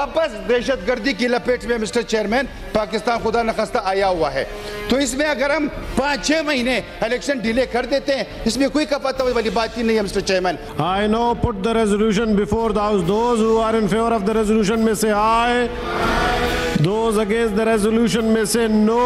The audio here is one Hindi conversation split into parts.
वापस दहशतगर्दी की लपेट में मिस्टर चेयरमैन पाकिस्तान खुदा न खास्ता आया हुआ है। तो इसमें अगर हम 5-6 महीने इलेक्शन डिले कर देते हैं, इसमें कोई कपत वाली बात ही नहीं है mister chairman. I know, put the resolution before the House. Those who are in favor of the resolution may say aye. Those against the resolution may say no.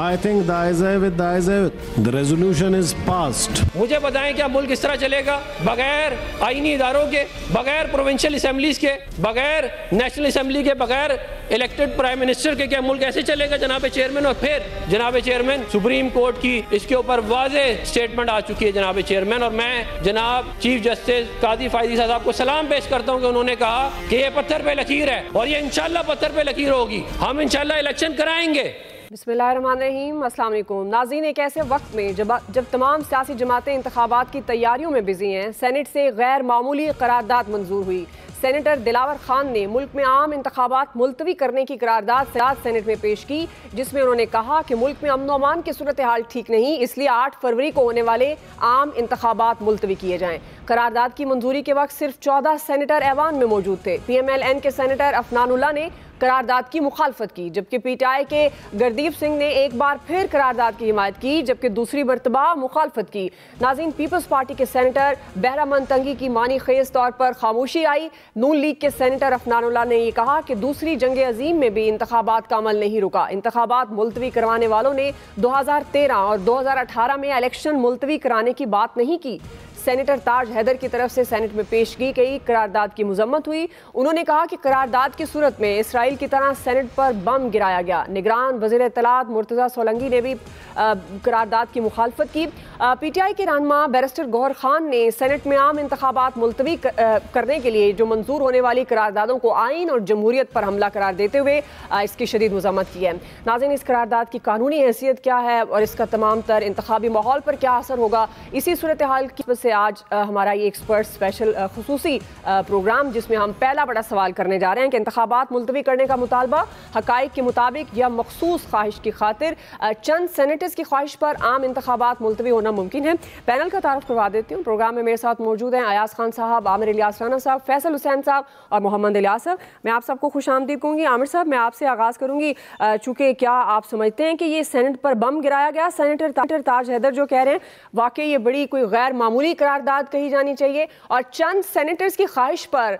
I think the ayes have it, the ayes have it. The resolution is passed. मुझे बताएं क्या मुल्क इस तरह चलेगा बगैर आईनी इदारों के, बगैर प्रोविंशियल असेंबलीज के, बगैर नेशनल असेंबली के, बगैर इलेक्टेड प्राइम मिनिस्टर के? क्या मुल्क ऐसे चलेगा जनाब चेयरमैन? और फिर जनाब चेयरमैन सुप्रीम कोर्ट की इसके ऊपर वाज़ेह स्टेटमेंट आ चुकी है जनाब चेयरमैन, और मैं जनाब चीफ जस्टिस काजी फायदी साहब को सलाम पेश करता हूँ कि उन्होंने कहा कि ये पत्थर पे लकीर है और ये इंशाल्लाह पत्थर पे लकीर होगी। हम इंशाल्लाह इलेक्शन कराएंगे। बिस्मिल्लाहिर्रहमानिर्रहीम। अस्सलाम वालेकुम नाज़रीन, एक ऐसे वक्त में जब तमाम सियासी जमातें इंतखाबात की तैयारियों में बिजी हैं, सेनेट से गैर मामूली करारदाद मंजूर हुई। सेनेटर दिलावर खान ने मुल्क में आम इंतखाबात मुलतवी करने की करारदाद सेनेट में पेश की, जिसमें उन्होंने कहा कि मुल्क में अमन व अमान की सूरत हाल ठीक नहीं, इसलिए 8 फरवरी को होने वाले आम इंतखाबात मुलतवी किए जाएं। करारदाद की मंजूरी के वक्त सिर्फ 14 सेनेटर ऐवान में मौजूद थे। PMLN के सेनेटर अफनानुल्लाह ने करारदाद की मुखालफत की, जबकि PTI के गुरदीप सिंह ने एक बार फिर करारदाद की हिमायत की, जबकि दूसरी मरतबा मुखालफत की। नाज़रीन, पीपल्स पार्टी के सेनेटर बहरामंद तंगी की मानी खेज तौर पर खामोशी आई। नून लीग के सेनेटर अफनानुल्लाह ने यह कहा कि दूसरी जंग अजीम में भी इंतखाबात का अमल नहीं रुका। इंतखाबात मुलतवी करवाने वालों ने 2013 और 2018 में इलेक्शन मुलतवी कराने की बात नहीं की। सेनेटर ताज हैदर की तरफ से सेनेट में पेश की गई करारदाद की मजम्मत हुई। उन्होंने कहा कि करारदाद की सूरत में इसराइल की तरह सेनेट पर बम गिराया गया। निगरान वज़ीर इत्तलात मुर्तज़ा सोलंकी ने भी करारदाद की मुखालफत की। PTI के रहनुमा बैरिस्टर गौहर खान ने सेनेट में आम इंतखाबात मुलतवी करने के लिए जो मंजूर होने वाली करारदादों को आइन और जमहूरियत पर हमला करार देते हुए इसकी शदीद मजम्मत की है। नाज़रीन, इस करारदाद की कानूनी हैसियत क्या है और इसका तमाम तर इंतखाबी माहौल पर क्या असर होगा, इसी सूरत हाल की से आज हमारा ये एक्सपर्ट स्पेशल खुसूसी प्रोग्राम, जिसमें हम पहला बड़ा सवाल करने जा रहे हैं कि इंतखाबात मुलतवी करने का मुतालबा हकाइक के मुताबिक या मखसूस ख्वाहिश की खातिर चंद सेनेटर्स की ख्वाहिश पर आम इंतखाबात मुलतवी होना मुमकिन है। पैनल का तारुफ करवा देती हूँ। प्रोग्राम में मेरे साथ मौजूद हैं अयाज खान साहब, आमिर इलियास राना साहब, फैसल हुसैन साहब और मोहम्मद इलियास साहब। मैं आप सबको खुशामदीद कहूँगी। आमिर साहब, मैं आपसे आगाज़ करूँगी। चूँकि क्या आप समझते हैं कि ये सेनेट पर बम गिराया गया? सेनेटर ताज हैदर जो कह रहे हैं वाकई ये बड़ी कोई गैर मामूली करारदाद कही जानी चाहिए, और चंद सेनेटर्स की ख्वाहिश पर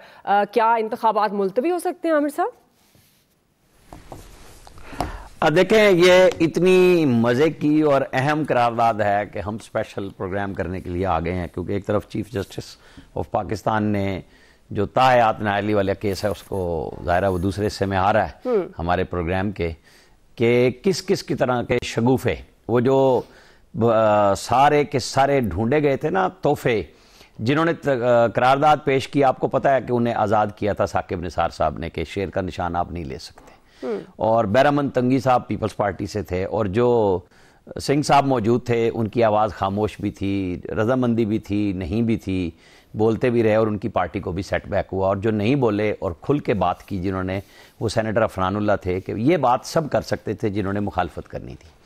क्या इंतखाबात मुलतवी हो सकते हैं? आमिर साहब देखें, ये इतनी मज़े की और अहम करारदाद है कि हम स्पेशल प्रोग्राम करने के लिए आ गए हैं, क्योंकि एक तरफ चीफ जस्टिस ऑफ पाकिस्तान ने जो ताहयात नाअहली वाला केस है उसको ज़ाहिर है वो दूसरे हिस्से में आ रहा है हमारे प्रोग्राम के, कि किस किस की तरह के शगुफ़े वो जो सारे के सारे ढूंढे गए थे ना तोहफे जिन्होंने करारदाद पेश की। आपको पता है कि उन्हें आज़ाद किया था साकिब निसार साहब ने कि शेर का निशान आप नहीं ले सकते, और बहरामंद तंगी साहब पीपल्स पार्टी से थे, और जो सिंह साहब मौजूद थे उनकी आवाज़ खामोश भी थी, रजामंदी भी थी, नहीं भी थी, बोलते भी रहे और उनकी पार्टी को भी सेटबैक हुआ। और जो नहीं बोले और खुल के बात की जिन्होंने, वो सेनेटर अफनानुल्लाह थे, कि ये बात सब कर सकते थे जिन्होंने मुखालफत करनी थी।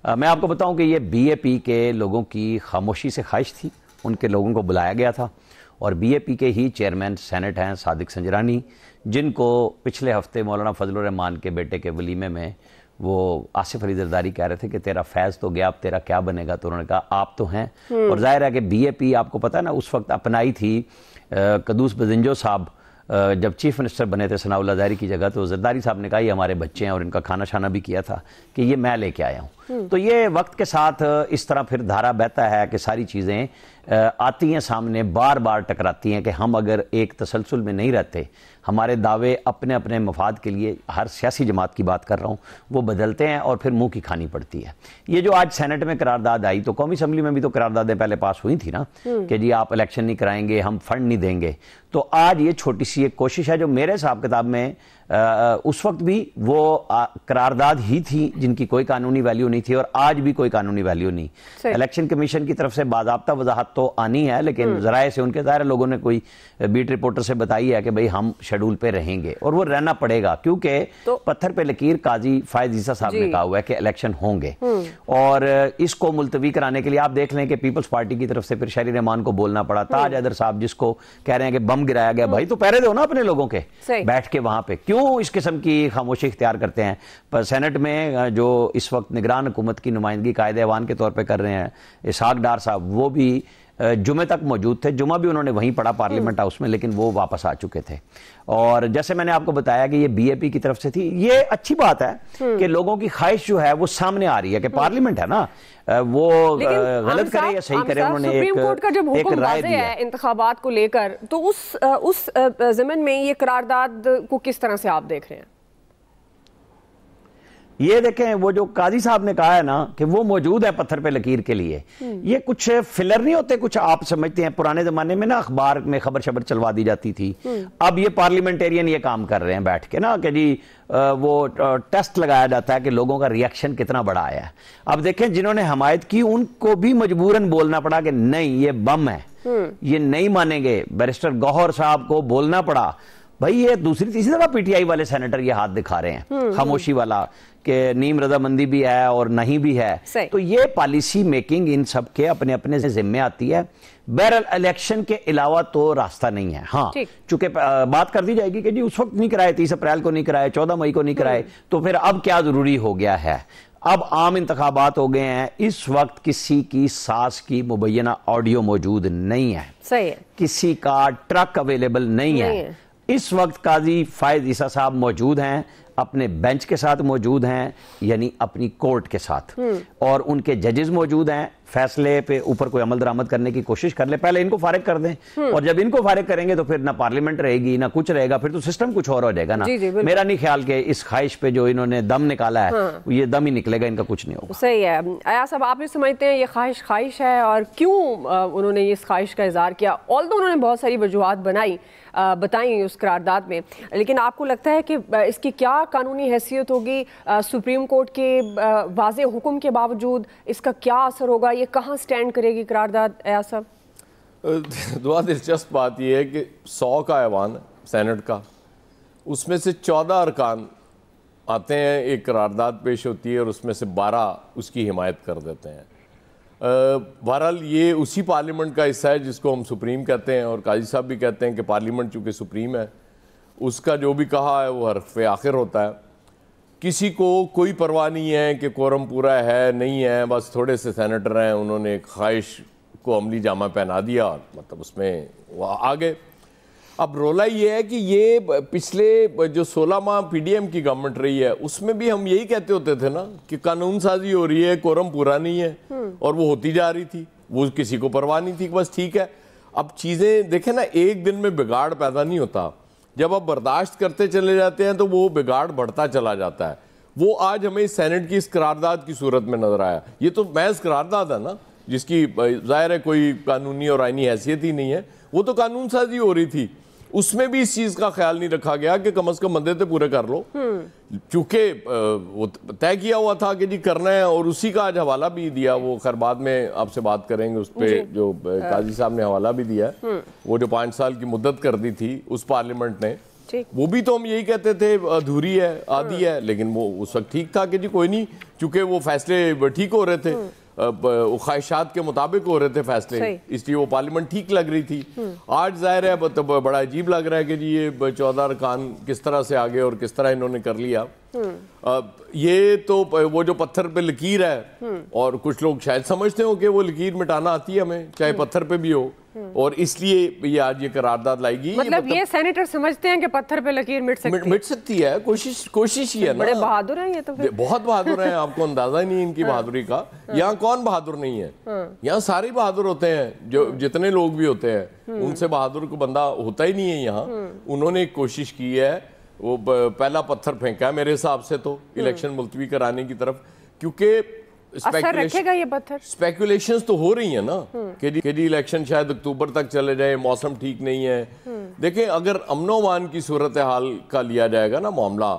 मैं आपको बताऊं कि ये BAP के लोगों की खामोशी से ख्वाहिश थी, उनके लोगों को बुलाया गया था, और BAP के ही चेयरमैन सेनेट हैं सादिक संजरानी, जिनको पिछले हफ्ते मौलाना फजलुर रहमान के बेटे के वलीमे में वो आसिफ अली जरदारी कह रहे थे कि तेरा फैज़ तो गया, अब तेरा क्या बनेगा? तो उन्होंने कहा आप तो हैं। और जाहिर है कि BAP आपको पता है ना उस वक्त अपनाई थी कदूस बजिंजो साहब जब चीफ मिनिस्टर बने थे सनाउल्लाह ज़ाहिरी की जगह, तो जरदारी साहब ने कहा ये हमारे बच्चे हैं, और इनका खाना शाना भी किया था कि ये मैं लेके आया हूँ। तो ये वक्त के साथ इस तरह फिर धारा बहता है कि सारी चीज़ें आती हैं सामने, बार बार टकराती हैं कि हम अगर एक तसलसल में नहीं रहते, हमारे दावे अपने अपने मफाद के लिए, हर सियासी जमात की बात कर रहा हूँ, वो बदलते हैं और फिर मुंह की खानी पड़ती है। ये जो आज सेनेट में करारदाद आई, तो कौमी असम्बली में भी तो करारदादें पहले पास हुई थी ना कि जी आप इलेक्शन नहीं कराएंगे, हम फंड नहीं देंगे। तो आज ये छोटी सी एक कोशिश है जो मेरे हिसाब किताब में उस वक्त भी वो करारदाद ही थी जिनकी कोई कानूनी वैल्यू नहीं थी, और आज भी कोई कानूनी वैल्यू नहीं। इलेक्शन कमीशन की तरफ से बाज़ाब्ता वजाहत तो आनी है, लेकिन ज़राए से उनके ज़ाहिर लोगों ने कोई बीट रिपोर्टर से बताई है कि भाई हम शेड्यूल पे रहेंगे, और वो रहना पड़ेगा, क्योंकि पत्थर पे लकीर काजी फायद ईसा साहब ने कहा हुआ है कि इलेक्शन होंगे। और इसको मुलतवी कराने के लिए आप देख लें कि पीपल्स पार्टी की तरफ से फिर शहरी रहमान को बोलना पड़ा। ताज हैदर साहब जिसको कह रहे हैं कि बम गिराया गया, भाई तो पहरे दो ना अपने लोगों के बैठ के वहां पे, क्यों इस किस्म की खामोशी इख्तियार करते हैं। पर सेनेट में जो इस वक्त निगरान हुकूमत की नुमाइंदगी कायदे ऐवान के तौर पर कर रहे हैं इसहाक डार साहब, वो भी जुमे तक मौजूद थे। जुमा भी उन्होंने वहीं पढ़ा पार्लियामेंट हाउस में, लेकिन वो वापस आ चुके थे। और जैसे मैंने आपको बताया कि ये बीएपी की तरफ से थी, ये अच्छी बात है कि लोगों की ख्वाहिश जो है वो सामने आ रही है कि पार्लियामेंट है ना, वो गलत करे या सही करे। उन्होंने सुप्रीम कोर्ट का जब हुक्म वाज़ेह है इंतखाबात को लेकर, तो उस ज़मीन में ये करारदाद को किस तरह से आप देख रहे हैं? ये देखें, वो जो काजी साहब ने कहा है ना कि वो मौजूद है पत्थर पे लकीर के लिए, ये कुछ फिलर नहीं होते, कुछ आप समझते हैं पुराने जमाने में ना अखबार में खबर शबर चलवा दी जाती थी। अब ये पार्लियामेंटेरियन ये काम कर रहे हैं बैठ के ना कि जी वो टेस्ट लगाया जाता है कि लोगों का रिएक्शन कितना बड़ा आया है। अब देखें, जिन्होंने हमायत की उनको भी मजबूरन बोलना पड़ा कि नहीं ये बम है, ये नहीं मानेंगे। बैरिस्टर गौहर साहब को बोलना पड़ा, भाई ये दूसरी तीसरी दफा पीटीआई वाले सेनेटर ये हाथ दिखा रहे हैं खामोशी वाला कि नीम रजामंदी भी है और नहीं भी है। तो ये पॉलिसी मेकिंग इन सब के अपने अपने जिम्मे आती है। बहरहाल इलेक्शन के अलावा तो रास्ता नहीं है। हाँ, चूंकि बात कर दी जाएगी कि जी उस वक्त नहीं कराए, 30 अप्रैल को नहीं कराए, 14 मई को नहीं कराए, तो फिर अब क्या जरूरी हो गया है। अब आम इंतखाबात हो गए हैं, इस वक्त किसी की सास की मुबैना ऑडियो मौजूद नहीं है, सही है, किसी का ट्रक अवेलेबल नहीं है। इस वक्त काजी फायद ईसा साहब मौजूद हैं, अपने बेंच के साथ मौजूद हैं, यानी अपनी कोर्ट के साथ, और उनके जजेस मौजूद हैं। फैसले पे ऊपर कोई अमल दरामद करने की कोशिश कर ले, पहले इनको फारिग कर दें, और जब इनको फारिग करेंगे तो फिर ना पार्लियामेंट रहेगी ना कुछ रहेगा, फिर तो सिस्टम कुछ और हो जाएगा ना। मेरा नहीं ख्याल कि इस ख्वाहिश पे जो इन्होंने दम निकाला है ये दम ही निकलेगा, इनका कुछ नहीं होगा। सही है। अयाज साहब, आप भी समझते हैं ये ख्वाहिश है, और क्यों उन्होंने इस ख्वाहिश का इजहार किया? ऑल्दो उन्होंने बहुत सारी वजूहात बताई उस करारदाद में, लेकिन आपको लगता है कि इसकी क्या कानूनी हैसियत होगी? सुप्रीम कोर्ट के वाज़ेह हुक्म के बावजूद इसका क्या असर होगा? ये कहाँ स्टैंड करेगी करारदाद? अयाज साहब, दुआ दिलचस्प बात यह है कि 100 का ऐवान सेनेट का, उसमें से 14 अरकान आते हैं, एक करारदाद पेश होती है और उसमें से 12 उसकी हिमायत कर देते हैं। बहरहाल ये उसी पार्लियामेंट का हिस्सा है जिसको हम सुप्रीम कहते हैं, और काजी साहब भी कहते हैं कि पार्लियामेंट चूँकि सुप्रीम है, उसका जो भी कहा है वो हर्फ आखिर होता है। किसी को कोई परवाह नहीं है कि कोरम पूरा है नहीं है, बस थोड़े से सेनेटर हैं, उन्होंने एक ख्वाहिश को अमली जामा पहना दिया, मतलब उसमें वो आ गए। अब रोला ये है कि ये पिछले जो 16 माह पीडीएम की गवर्नमेंट रही है उसमें भी हम यही कहते होते थे ना कि कानून साजी हो रही है, कोरम पूरा नहीं है, और वो होती जा रही थी, वो किसी को परवाह नहीं थी, बस ठीक है। अब चीज़ें देखें ना, एक दिन में बिगाड़ पैदा नहीं होता, जब आप बर्दाश्त करते चले जाते हैं तो वो बिगाड़ बढ़ता चला जाता है। वो आज हमें सेनेट की इस करारदाद की सूरत में नजर आया। ये तो महज करारदाद है ना, जिसकी जाहिर है कोई कानूनी और आईनी हैसियत ही नहीं है, वो तो कानून साजी हो रही थी, उसमें भी इस चीज का ख्याल नहीं रखा गया कि कम से कम मदे तो पूरे कर लो, क्योंकि वो तय किया हुआ था कि जी करना है, और उसी का आज हवाला भी दिया। वो खैर बाद में आपसे बात करेंगे उस पर, जो काजी साहब ने हवाला भी दिया है, वो जो 5 साल की मुद्दत कर दी थी उस पार्लियामेंट ने, वो भी तो हम यही कहते थे अधूरी है, आधी है, लेकिन वो उस वक्त ठीक था कि जी कोई नहीं, चूंकि वो फैसले ठीक हो रहे थे, ख्वाहिशात के मुताबिक हो रहे थे फैसले, इसलिए वो पार्लियामेंट ठीक लग रही थी। आज जाहिर है तो बड़ा अजीब लग रहा है कि जी ये 14 अरकान किस तरह से आगे और किस तरह इन्होंने कर लिया। ये तो वो जो पत्थर पे लकीर है, और कुछ लोग शायद समझते हो कि वो लकीर मिटाना आती है हमें, चाहे पत्थर पे भी हो, और इसलिए ये आज ये करारदाद लाएगी। मतलब ये सेनेटर समझते हैं कि पत्थर पे लकीर मिट सकती है, कोशिश ही है ना। बड़े बहादुर हैं ये तो, फिर बहुत बहादुर हैं, आपको अंदाजा ही नहीं इनकी बहादुरी का। यहाँ कौन बहादुर नहीं है? यहाँ सारे बहादुर होते हैं, जो जितने लोग भी होते हैं उनसे बहादुर को बंदा होता ही नहीं है यहाँ। उन्होंने एक कोशिश की है, वो पहला पत्थर फेंका है मेरे हिसाब से तो इलेक्शन मुलतवी कराने की तरफ, क्योंकि असर रखेगा ये पत्थर। स्पेकुलेशंस तो हो रही है ना कि जी इलेक्शन शायद अक्टूबर तक चले जाए, मौसम ठीक नहीं है। देखें, अगर अमनो अमान की सूरत हाल का लिया जाएगा ना मामला,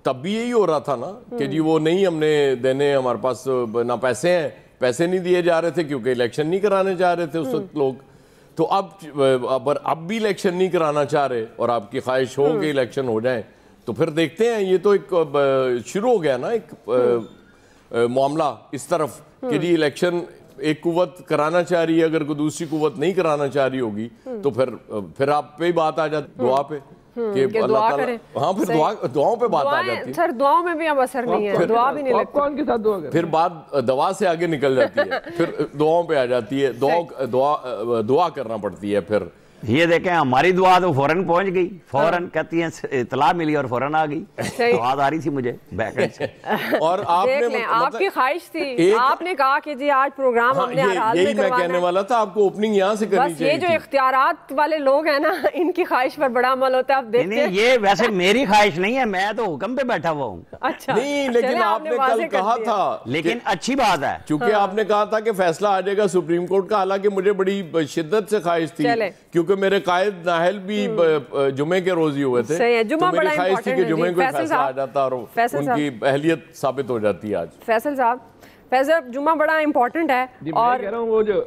तब भी यही हो रहा था ना कि जी वो नहीं हमने देने, हमारे पास ना पैसे हैं, पैसे नहीं दिए जा रहे थे क्योंकि इलेक्शन नहीं कराने जा रहे थे उस वक्त लोग। तो अब भी इलेक्शन नहीं कराना चाह रहे और आपकी ख्वाहिश हो कि इलेक्शन हो जाए, तो फिर देखते हैं। ये तो एक शुरू हो गया ना, एक मामला इस तरफ कि जी इलेक्शन एक कुव्वत कराना चाह रही है, अगर कोई दूसरी कुव्वत नहीं कराना चाह रही होगी तो फिर आप पे ही बात आ जाती दुआ पे कि अल्लाह ताला, हाँ फिर दुआओं पे बात आ जाती है। सर दुआओं में भी अब असर नहीं है, दुआ भी नहीं लगती, कौन के साथ दुआ करें? फिर बात दवा से आगे निकल जाती है, फिर दुआओं पे आ जाती है, दुआ करना पड़ती है। फिर ये देखें हमारी दुआ तो फौरन पहुंच गई, फौरन कहती है इतला मिली और फौरन आ गई, आवाज आ रही थी मुझे बैकएंड से। और आपने आपकी ख्वाहिश थी, आपने कहा कि जी आज प्रोग्राम हमने यही मैं कहने वाला था, आपको ओपनिंग यहाँ से करनी चाहिए। ये जो इख्तियारात वाले लोग हैं ना, इनकी ख्वाहिश पर बड़ा अमल होता है। आप देखते हैं ये वैसे मेरी ख्वाहिश नहीं है, मैं तो हुक्म पे बैठा हुआ हूँ। अच्छा नहीं, लेकिन आपने कल कहा था, लेकिन अच्छी बात है क्योंकि आपने कहा था कि फैसला आ जाएगा सुप्रीम कोर्ट का। हालांकि मुझे बड़ी शिद्दत से ख्वाहिश थी, क्योंकि मेरे कायद नाहल भी जुमे के रोज ही हुए थे, तो मेरी ख्वाहिश थी कि जुमे को फैसला आ जाता और उनकी अहलियत साबित हो जाती। आज फैसल साहब जुमा बड़ा इम्पोर्टेंट है, और कह रहा हूं वो जो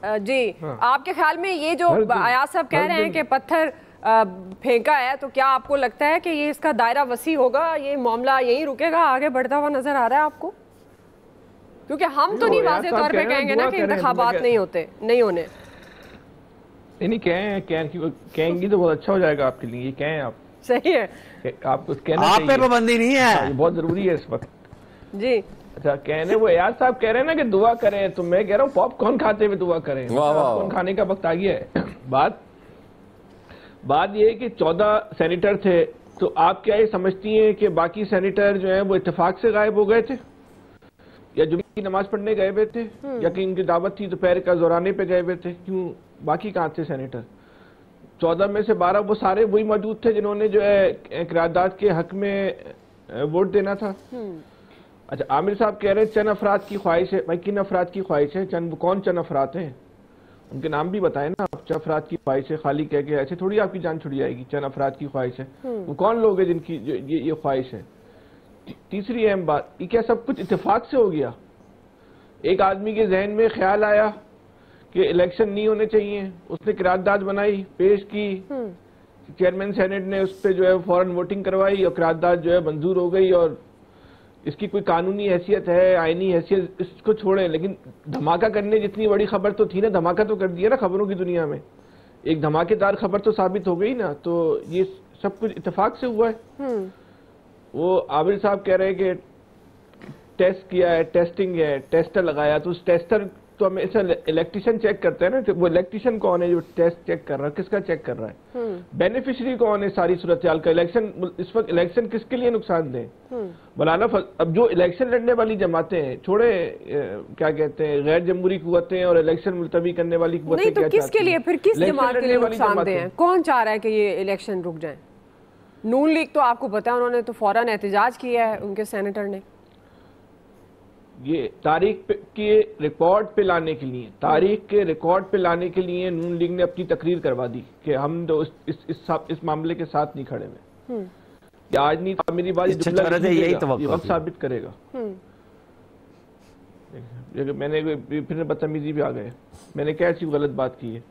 जी आपके ख्याल में ये जो आयाज साहब कह रहे हैं कि पत्थर फेंका है, तो क्या आपको लगता है कि ये इसका दायरा वसी होगा, ये मामला यहीं रुकेगा, आगे बढ़ता हुआ नजर आ रहा है आपको? क्योंकि हम तो नहीं वाज़ेह तौर पे कहेंगे ना कि इंतखाबात नहीं होने। नहीं कहेंगी तो बहुत अच्छा हो जाएगा आपके लिए, ये कहें आप। सही है, आपको कहना आप पे पाबंदी नहीं है, बहुत जरूरी है इस वक्त जी। अच्छा कहने वो यार साहब कह रहे हैं ना कि दुआ करें, तो मैं कह रहा हूँ पॉपकॉर्न खाते हुए दुआ करें। पॉपकॉर्न खाने का वक्त आ गया है। बात ये है कि 14 सेनेटर थे, तो आप क्या ये समझती हैं कि बाकी सेनेटर जो है वो इत्तेफाक से गायब हो गए थे, या जुमे की नमाज पढ़ने गए हुए थे, या कि इनकी दावत थी दोपहर का जोराने पे गए हुए थे? क्यों बाकी कहाँ थे सेनेटर? 14 में से 12 वो सारे वही मौजूद थे जिन्होंने जो है करारदाद के हक में वोट देना था। अच्छा आमिर साहब कह रहे हैं चंद अफराद की ख्वाहिश है। भाई किन अफराद की ख्वाहिश है? कौन चंद अफराद हैं? उनके नाम भी बताए ना। चंद अफराद की ख्वाहिश है खाली कह के ऐसे थोड़ी आपकी जान छुड़ी जाएगी। चंद अफराद की ख्वाहिश है, वो कौन लोग हैं जिनकी ये ख्वाहिश है? तीसरी अहम बात, ये क्या सब कुछ इत्तेफाक से हो गया? एक आदमी के जहन में ख्याल आया कि इलेक्शन नहीं होने चाहिए, उसने करारदाद बनाई, पेश की, चेयरमैन सेनेट ने उस पर जो है फौरन वोटिंग करवाई और करारदाद जो है मंजूर हो गई। और इसकी कोई कानूनी हैसियत है, आईनी हैसियत, इसको छोड़े, लेकिन धमाका करने जितनी बड़ी खबर तो थी ना, धमाका तो कर दिया ना खबरों की दुनिया में, एक धमाकेदार खबर तो साबित हो गई ना। तो ये सब कुछ इत्तेफाक से हुआ है। वो आबिर साहब कह रहे हैं कि टेस्ट किया है, टेस्टिंग है, टेस्टर लगाया, तो उस टेस्टर तो हम ऐसा इलेक्ट्रिशियन चेक करते हैं ना, वो इलेक्ट्रिशियन कौन है जो टेस्ट चेक कर रहा है, किसका चेक कर रहा है? बेनिफिशियरी कौन है सारी सूरत हाल का? इलेक्शन इस वक्त इलेक्शन किसके लिए नुकसान दे? मौलाना अब जो इलेक्शन लड़ने वाली जमातें हैं, छोड़े क्या कहते हैं गैर जमहूरी कुव्वतें और इलेक्शन मुलतवी करने वाली कुव्वतें, नहीं तो किसके लिए, फिर किस जमात के लिए नुकसान दे? कौन चाह रहा है कि ये इलेक्शन रुक जाए? नून लीग तो आपको पता है उन्होंने तो फौरन एहतजाज किया है, उनके सेनेटर ने। ये तारीख के रिकॉर्ड पे लाने के लिए, तारीख के रिकॉर्ड पे लाने के लिए नून लीग ने अपनी तकरीर करवा दी कि हम तो इस मामले के साथ नहीं खड़े हुए। या आज नहीं तो मेरी बात यही वक्त साबित करेगा। मैंने फिर बदतमीजी भी आ गए, मैंने कैसी गलत बात की है?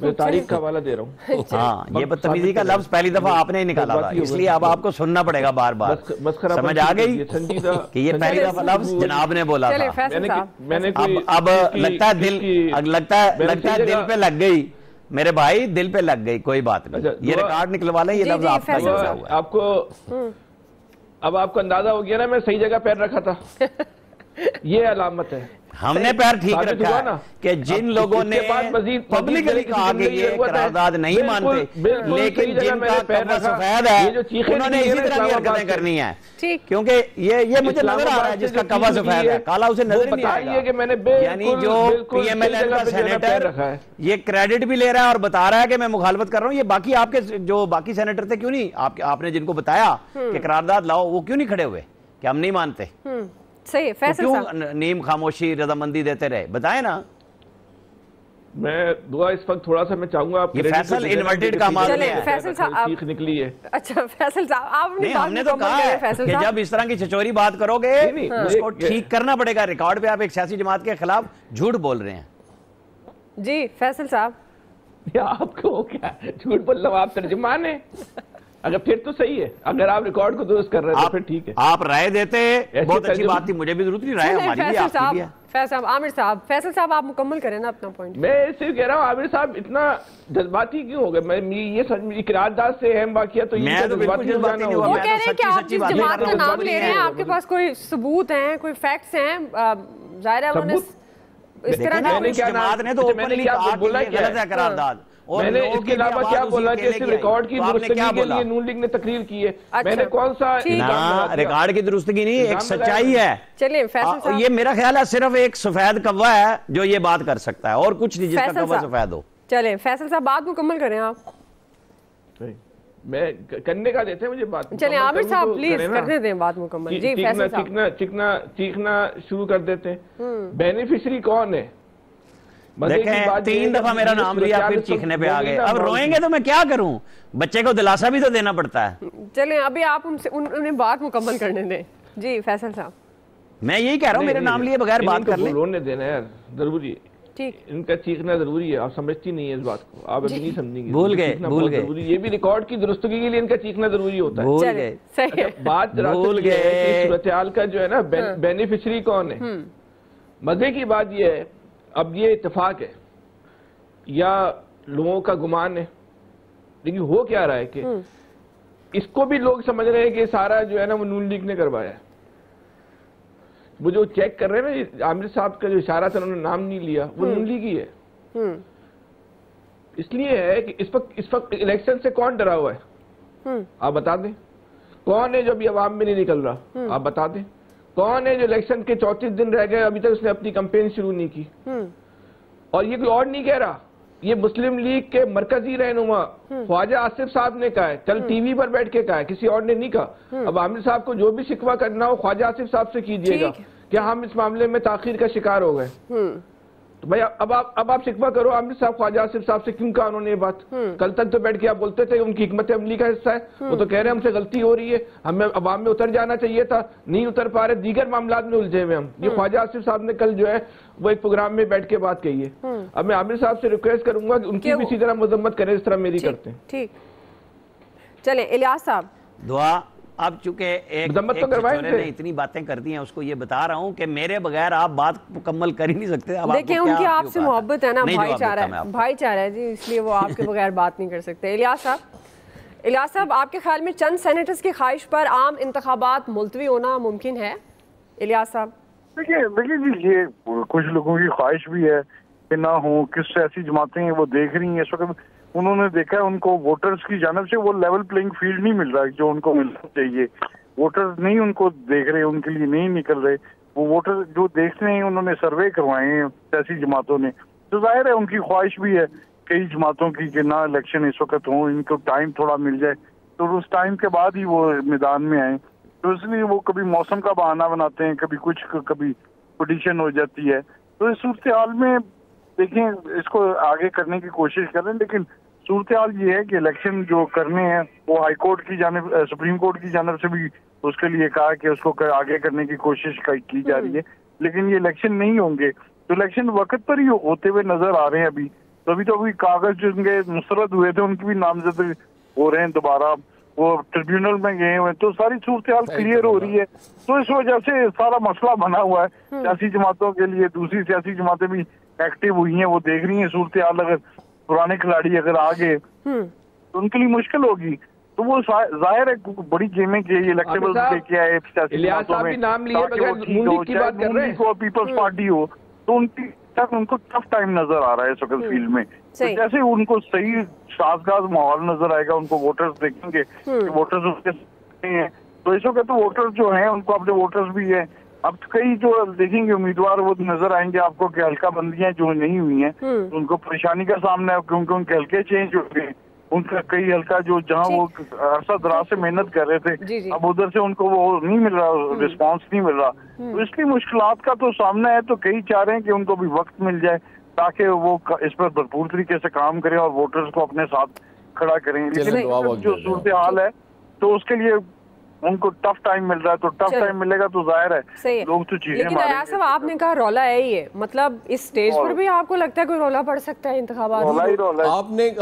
मैं तारीख का हवाला दे रहा हूँ। हाँ, ये बदतमीजी का लफ्ज पहली दफा आपने ही निकाला था, इसलिए अब आपको सुनना पड़ेगा बार बार। समझ आ गई कि ये पहली दफा लफ्ज जनाब ने बोला था। अब लगता है दिल पे लग गई मेरे भाई, दिल पे लग गई, कोई बात नहीं। ये रिकॉर्ड निकलवा लें, ये लफ्ज आपका यूज हुआ है। आपको अब आपको अंदाजा हो गया ना मैं सही जगह पैर रखा था। ये अलामत है, हमने पैर ठीक रखा है कि जिन लोगों ने पब्लिकली कहा कि ये करारदाद नहीं मानते, लेकिन जिनका कब्र सफेद है उन्होंने इसी तरह की हरकतें करनी है। क्योंकि ये मुझे नजर आ रहा है जिसका कब्र सफेद है, काला उसे नजर नहीं आएगा। यानी जो पीएमएलएन का सेनेटर ये क्रेडिट भी ले रहा है और बता रहा है कि मैं मुखालफत कर रहा हूँ। ये बाकी आपके जो बाकी सेनेटर थे क्यों नहीं, आपने जिनको बताया कि करारदाद लाओ, वो क्यों नहीं खड़े हुए कि हम नहीं मानते? सही है, फैसल तो क्यों नीम खामोशी रजामंदी देते रहे? बताए ना। मैं दुआ इस वक्त थोड़ा सा मैं चाहूंगा आप फैसल इन्वर्टेड का मामला है, फैसल साहब सीख निकली है। अच्छा फैसल साहब आपने हमने तो कहा है कि जब इस तरह की छिचोरी बात करोगे उसको ठीक करना पड़ेगा। रिकॉर्ड पे आप एक सियासी जमात के खिलाफ झूठ बोल रहे हैं। जी फैसल साहब, आपको क्या झूठ बोल रहा हूं? आप तर्जुमान है। अगर फिर तो सही है, अगर आप रिकॉर्ड को दुरुस्त कर रहे हैं तो फिर ठीक है। आप राय देते बहुत अच्छी बात थी, मुझे भी जरूरत नहीं, राय हमारी भी आपकी भी है। फैसल साहब आप मुकम्मल करें ना अपना पॉइंट। मैं सिर्फ कह रहा हूँ आमिर साहब इतना जज्बाती क्यों हो गए? मैं ये करारदाद से अहम वाकया तो मैं तो बिल्कुल जज्बाती नहीं हुआ, वो कह रहे हैं कि आप जिस जमात का नाम ले रहे हैं आपके पास कोई सबूत हैं, कोई फैक्ट्स हैं, जाहिर है उन्होंने इस तरह का जमात ने तो ओपनली कहा कि गलत है करारदाद। और मैंने इसके अलावा क्या बोला कि सिर्फ रिकॉर्ड की दुरुस्तगी के लिए नून लीग ने तकरीर की है। मैंने कौन सा रिकॉर्ड की दुरुस्तगी नहीं, एक सच्चाई है। चलिए फैसल साहब, ये मेरा ख्याल है सिर्फ एक सफेद कौवा है जो ये बात कर सकता है, और कुछ नहीं जिसका कौवा सफेद हो। चलिए फैसल साहब बात मुकम्मल करें आप। मैं करने का देते हैं मुझे बात। चलिए आमिर साहब प्लीज करने दें बात मुकम्मल। जी फैसल साहब चीखना शुरू कर देते हैं। बेनिफिशियरी कौन है? देखें 3 दफा मेरा नाम लिया फिर चीखने पे आ गए, अब रोएंगे तो मैं क्या करूं? बच्चे को दिलासा भी तो देना पड़ता है। चलें अभी आप उनसे उन्हें बात मुकम्मल करने दें। जी फैसल साहब, मैं यही कह रहा हूं, मेरे नाम लिए बगैर बात कर ले। रोने देना यार जरूरी है, ठीक, इनका चीखना जरूरी है। आप समझती नहीं है इस बात को, आप अभी नहीं समझेंगे। भूल गए। ये भी रिकॉर्ड की दुरुस्तगी के लिए इनका चीखना जरूरी होता है। भूल गए, सही है। बात सूरत हाल का जो है ना, बेनिफिशियरी कौन है? मजे की बात यह है, अब ये इत्तेफाक है या लोगों का गुमान है, लेकिन हो क्या रहा है कि इसको भी लोग समझ रहे हैं कि सारा जो है ना वो नून लीग ने करवाया है। वो जो चेक कर रहे हैं ना, आमिर साहब का जो इशारा था, उन्होंने नाम नहीं लिया, वो नून लीग ही है। इसलिए है कि इस वक्त इलेक्शन से कौन डरा हुआ है? आप बता दें। कौन है जो अभी अवाम में नहीं निकल रहा? आप बता दें। कौन है जो इलेक्शन के 34 दिन रह गए अभी तक उसने अपनी कैंपेन शुरू नहीं की? और ये कोई और नहीं कह रहा, ये मुस्लिम लीग के मरकजी रहनुमा ख्वाजा आसिफ साहब ने कहा है, कल टीवी पर बैठ के कहा है, किसी और ने नहीं कहा। अब आमिर साहब को जो भी शिकवा करना हो ख्वाजा आसिफ साहब से कीजिएगा कि हम इस मामले में ताखीर का शिकार हो गए। तो भाई अब आप शिकवा करो आमिर साहब ख्वाजा आसिफ साहब से, क्यों कहा उन्होंने ये बात? कल तक तो बैठ के आप बोलते थे उनकी हिकमत अमली का हिस्सा है, वो तो कह रहे हैं हमसे गलती हो रही है, हमें अवाम में उतर जाना चाहिए था, नहीं उतर पा रहे, दीगर मामलात में उलझे हुए हम। ये ख्वाजा आसिफ साहब ने कल जो है वो एक प्रोग्राम में बैठ के बात कही है। अब मैं आमिर साहब से रिक्वेस्ट करूंगा कि उनकी भी इसी तरह मजम्मत करें इस तरह मेरी करते हैं। ठीक, चले इलियास साहब दुआ। अब चूंकि एक ने इतनी बातें कर दी हैं, उसको ये बता रहा हूं कि मेरे बगैर आप बात मुकम्मल कर ही नहीं सकते। अब देखिए उनकी आपसे मोहब्बत है ना, भाईचारा है जी, इसलिए वो आपके बगैर बात नहीं कर सकते। इलियास साहब आपके ख्याल में चंद सेनेटर्स की ख्वाहिश पर आम इंतखाबात मुलतवी होना मुमकिन है? इलियास साहब देखिए जी, ये कुछ लोगों की ख्वाहिश भी है कि ना हो, किस ऐसी जमातें हैं वो देख रही हैं इस वक्त। उन्होंने देखा है उनको वोटर्स की जानब से वो लेवल प्लेइंग फील्ड नहीं मिल रहा जो उनको मिलना चाहिए। वोटर्स नहीं उनको देख रहे, उनके लिए नहीं निकल रहे। वो वोटर जो देख रहे हैं, उन्होंने सर्वे करवाए हैं ऐसी जमातों ने, तो जाहिर है उनकी ख्वाहिश भी है कई जमातों की कि ना इलेक्शन इस वक्त हो, इनको टाइम थोड़ा मिल जाए, तो उस टाइम के बाद ही वो मैदान में आए। तो इसलिए वो कभी मौसम का बहाना बनाते हैं, कभी कुछ, कभी पिटीशन हो जाती है। तो इस सूरत हाल में देखें, इसको आगे करने की कोशिश करें, लेकिन सूरत हाल ये है कि इलेक्शन जो करने हैं वो हाई कोर्ट की जानिब, सुप्रीम कोर्ट की जानिब से भी उसके लिए कहा कि उसको आगे करने की कोशिश की जा रही है, लेकिन ये इलेक्शन नहीं होंगे तो इलेक्शन वक्त पर ही होते हुए नजर आ रहे हैं। अभी तो अभी कागज जो उनके मुस्तरद हुए थे उनकी भी नामजद हो रहे हैं दोबारा, वो ट्रिब्यूनल में गए हुए हैं, तो सारी सूरत हाल क्लियर हो रही है। तो इस वजह से सारा मसला बना हुआ है सियासी जमातों के लिए। दूसरी सियासी जमातें भी एक्टिव हुई हैं, वो देख रही हैं सूरत हाल। अगर पुराने खिलाड़ी अगर आ गए तो उनके लिए मुश्किल होगी। तो वो जाहिर है बड़ी गेमें की इलेक्टेबल क्या है पीपल्स पार्टी हो, तो उनकी तक उनको टफ टाइम नजर आ रहा है इस वक्त फील्ड में। तो जैसे उनको सही साजगाज माहौल नजर आएगा, उनको वोटर्स देखेंगे कि वोटर्स उसके हैं, तो इस वक्त तो वोटर्स जो हैं उनको अपने वोटर्स भी है। अब कई जो देखेंगे उम्मीदवार वो नजर आएंगे आपको कि हल्का बंदियां जो नहीं हुई हैं तो उनको परेशानी का सामना है, क्योंकि उनके हल्के चेंज हो गए। उनका कई हल्का जो जहां वो अरसा दराज से मेहनत कर रहे थे, अब उधर से उनको वो नहीं मिल रहा, रिस्पांस नहीं मिल रहा। तो इसलिए मुश्किलात का तो सामना है। तो कई चाह रहे हैं कि उनको भी वक्त मिल जाए ताकि वो इस पर भरपूर तरीके से काम करें और वोटर्स को अपने साथ खड़ा करें। लेकिन जो सूरत हाल है तो उसके लिए उनको टफ टाइम मिल रहा है, तो टफ टाइम मिलेगा तो जाहिर है लोग तो चीजें। लेकिन अयाज साहब आपने कहा रौला है ही है, मतलब इस स्टेज पर भी आपको लगता है कोई रौला पड़ सकता है इंतखाबात?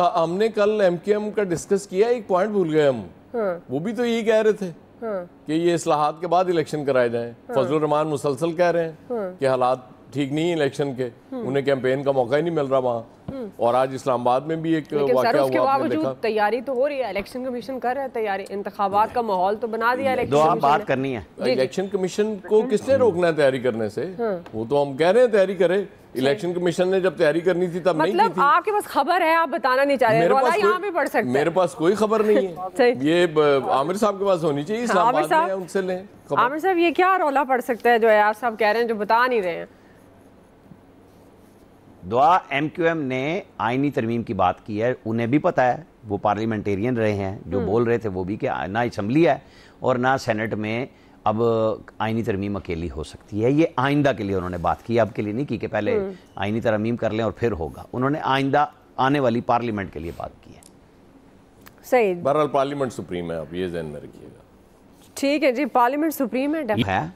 हमने कल एमकेएम का डिस्कस किया, एक पॉइंट भूल गए हम वो भी तो यही कह रहे थे कि ये इस्लाहात के बाद इलेक्शन कराए जाएं। फजलुर रहमान मुसलसल कह रहे हैं कि हालात ठीक नहीं है इलेक्शन के, उन्हें कैंपेन का मौका ही नहीं मिल रहा वहाँ। और आज इस्लामाबाद में भी एक वाकया हुआ, आपने देखा। तैयारी तो हो रही है, इलेक्शन कमीशन कर रहा है तैयारी, इंतखाबात का माहौल तो बना दिया इलेक्शन बात करनी है। इलेक्शन कमीशन को किसने रोकना है तैयारी करने से? वो तो हम कह रहे हैं तैयारी करे। इलेक्शन कमीशन ने जब तैयारी करनी थी तब नहीं की थी। आपके पास खबर है, आप बताना नहीं चाह रहे, रोला यहाँ भी पड़ सकता है। मेरे पास कोई खबर नहीं है। ये आमिर साहब के पास होनी चाहिए, इस्लामाबाद में उनसे लें। आमिर साहब, ये क्या रोला पड़ सकता है जो यार साहब कह रहे हैं, जो बता नहीं रहे हैं? दुआ MQM ने आईनी तरमीम की बात की है, उन्हें भी पता है, वो पार्लियामेंटेरियन रहे हैं, जो बोल रहे थे वो भी कि ना असम्बली है और ना सेनेट में अब आईनी तरमीम अकेली हो सकती है। ये आइंदा के लिए उन्होंने बात की, अब के लिए नहीं की कि पहले आईनी तरमीम कर लें और फिर होगा। उन्होंने आइंदा आने वाली पार्लियामेंट के लिए बात की है। सही, बहरहाल पार्लियामेंट सुप्रीम है, अब ये ज़हन में रखिएगा। ठीक है जी, पार्लियामेंट सुप्रीम है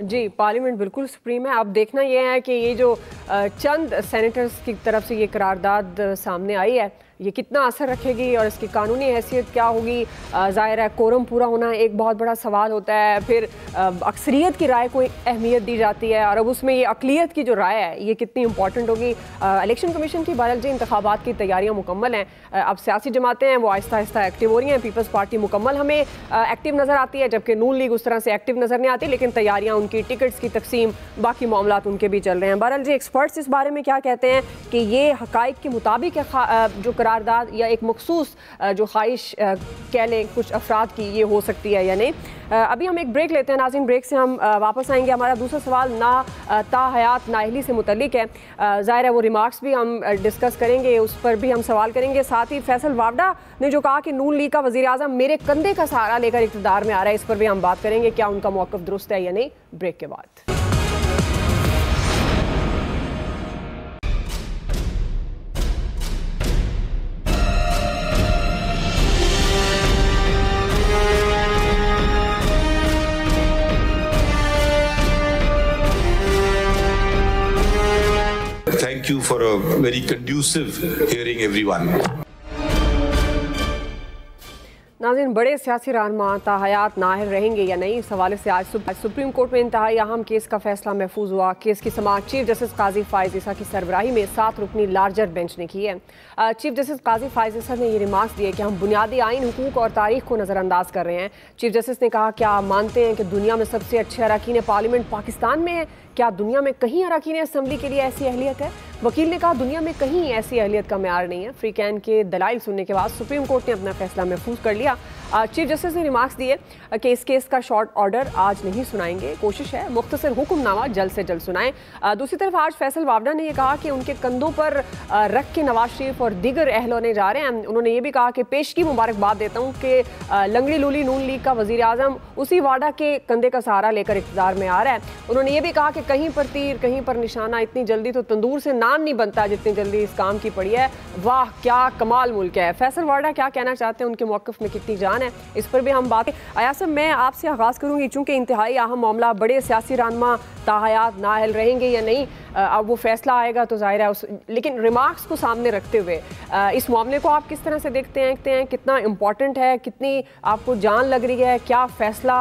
जी, पार्लियामेंट बिल्कुल सुप्रीम है। अब देखना यह है कि ये जो चंद सेनेटर्स की तरफ से ये करारदाद सामने आई है, ये कितना असर रखेगी और इसकी कानूनी हैसियत क्या होगी। ज़ाहिर है कोरम पूरा होना एक बहुत बड़ा सवाल होता है, फिर अक्सरियत की राय को अहमियत दी जाती है और अब उसमें ये अक़लियत की जो राय है ये कितनी इंपॉर्टेंट होगी। इलेक्शन कमीशन की बहरहाल जी इंतखाबात की तैयारियाँ मुकम्मल हैं। अब सियासी जमातें हैं वो आहिस्ता आहिस्ता एक्टिव हो रही हैं। पीपल्स पार्टी मुकम्मल हमें एक्टिव नज़र आती है, जबकि नून लीग उस तरह से एक्टिव नज़र नहीं आती, लेकिन तैयारियाँ उनकी, टिकट्स की तकसीम, बाकी मामलात उनके भी चल रहे हैं। बहरहाल जी एक्सपर्ट्स इस बारे में क्या कहते हैं कि ये हक़ाइक़ के मुताबिक जो करारदाद या एक मखसूस जो ख्वाहिश कह लें कुछ अफराद की, ये हो सकती है या नहीं। अभी हम एक ब्रेक लेते हैं नाज़रीन, ब्रेक से हम वापस आएंगे। हमारा दूसरा सवाल ताहयात नाअहली से मुतल्लिक है। ज़ाहिर है वो रिमार्क्स भी हम डिस्कस करेंगे, उस पर भी हम सवाल करेंगे। साथ ही फैसल वावडा ने जो कहा कि नून लीग का वज़ीर आज़म मेरे कंधे का सहारा लेकर इक़्तिदार में आ रहा है, इस पर भी हम बात करेंगे, क्या उनका मौक़िफ़ दुरुस्त है या नहीं। ब्रेक के बाद Thank you for a very conducive hearing, everyone. नाज़रीन, बड़े सियासी रहनुमा ताहयात नाअहल रहेंगे या नहीं, इस हवाले से आज सुप्रीम कोर्ट में इंतहाई अहम केस का फैसला महफूज हुआ। केस की समाअत चीफ जस्टिस काजी फाइज ईसा की सरबराही में 7 रुकनी लार्जर बेंच ने की है। चीफ जस्टिस काजी फाइज ईसा ने ये रिमार्क्स दिए कि हम बुनियादी आइन, हुकूक और तारीख को नज़रअंदाज कर रहे हैं। चीफ जस्टिस ने कहा, क्या आप मानते हैं कि दुनिया में सबसे अच्छे अरकान पार्लियामेंट पाकिस्तान में है? क्या दुनिया में कहीं अरकान असम्बली के लिए ऐसी अहलियत है? वकील ने कहा, दुनिया में कहीं ऐसी अहलियत का म्यार नहीं है। फ्री कैन के दलाइल सुनने के बाद सुप्रीम कोर्ट ने अपना फैसला महफूज कर लिया। चीफ जस्टिस ने रिमार्क्स दिए कि इस केस का शॉर्ट ऑर्डर आज नहीं सुनाएंगे, कोशिश है मुख्तसर हुक्मनामा जल्द से जल्द सुनाएं। दूसरी तरफ आज फैसल वावडा ने यह कहा कि उनके कंधों पर रख के नवाज शरीफ और दीगर अहल होने जा रहे हैं। उन्होंने ये भी कहा कि पेशगी मुबारकबाद देता हूँ कि लंगड़ी लूली नून लीग का वज़ीर आज़म उसी वाडा के कंधे का सहारा लेकर इक़्तिदार में आ रहा है। उन्होंने ये भी कहा कि कहीं पर तीर कहीं पर निशाना, इतनी जल्दी तो तंदूर से नान नहीं बनता जितनी जल्दी इस काम की पड़ी है। वाह क्या कमाल मुल्क है। फैसल वाडा क्या कहना चाहते हैं, उनके मौक़िफ़ में कितनी जान है, इस पर भी हम बात। अयाज साहब, मैं आपसे आगाज़ करूँगी, चूँकि इंतहाई अहम मामला, बड़े सियासी रहनुमा ताहयात नाअहल रहेंगे या नहीं, अब वो फैसला आएगा तो जाहिर है लेकिन रिमार्क्स को सामने रखते हुए इस मामले को आप किस तरह से देखते हैं? कितना इम्पॉर्टेंट है, कितनी आपको जान लग रही है, क्या फैसला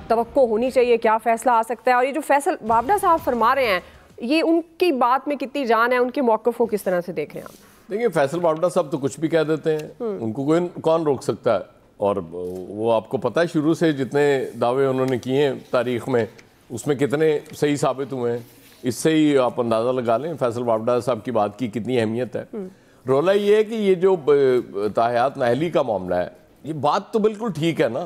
तवक्को होनी चाहिए, क्या फैसला आ सकता है? और ये जो फैसल वावडा साहब फरमा रहे हैं, ये उनकी बात में कितनी जान है, उनके मौक़िफ़ को किस तरह से देख रहे हैं आप? देखिए, फैसल वावडा साहब तो कुछ भी कह देते हैं, उनको कौन रोक सकता है। और वो आपको पता है शुरू से जितने दावे उन्होंने किए हैं तारीख में, उसमें कितने सही साबित हुए हैं। इससे ही आप अंदाज़ा लगा लें फैसल वावडा साहब की बात की कितनी अहमियत है। रोला ये है कि ये जो ताहयात नाअहली का मामला है, ये बात तो बिल्कुल ठीक है ना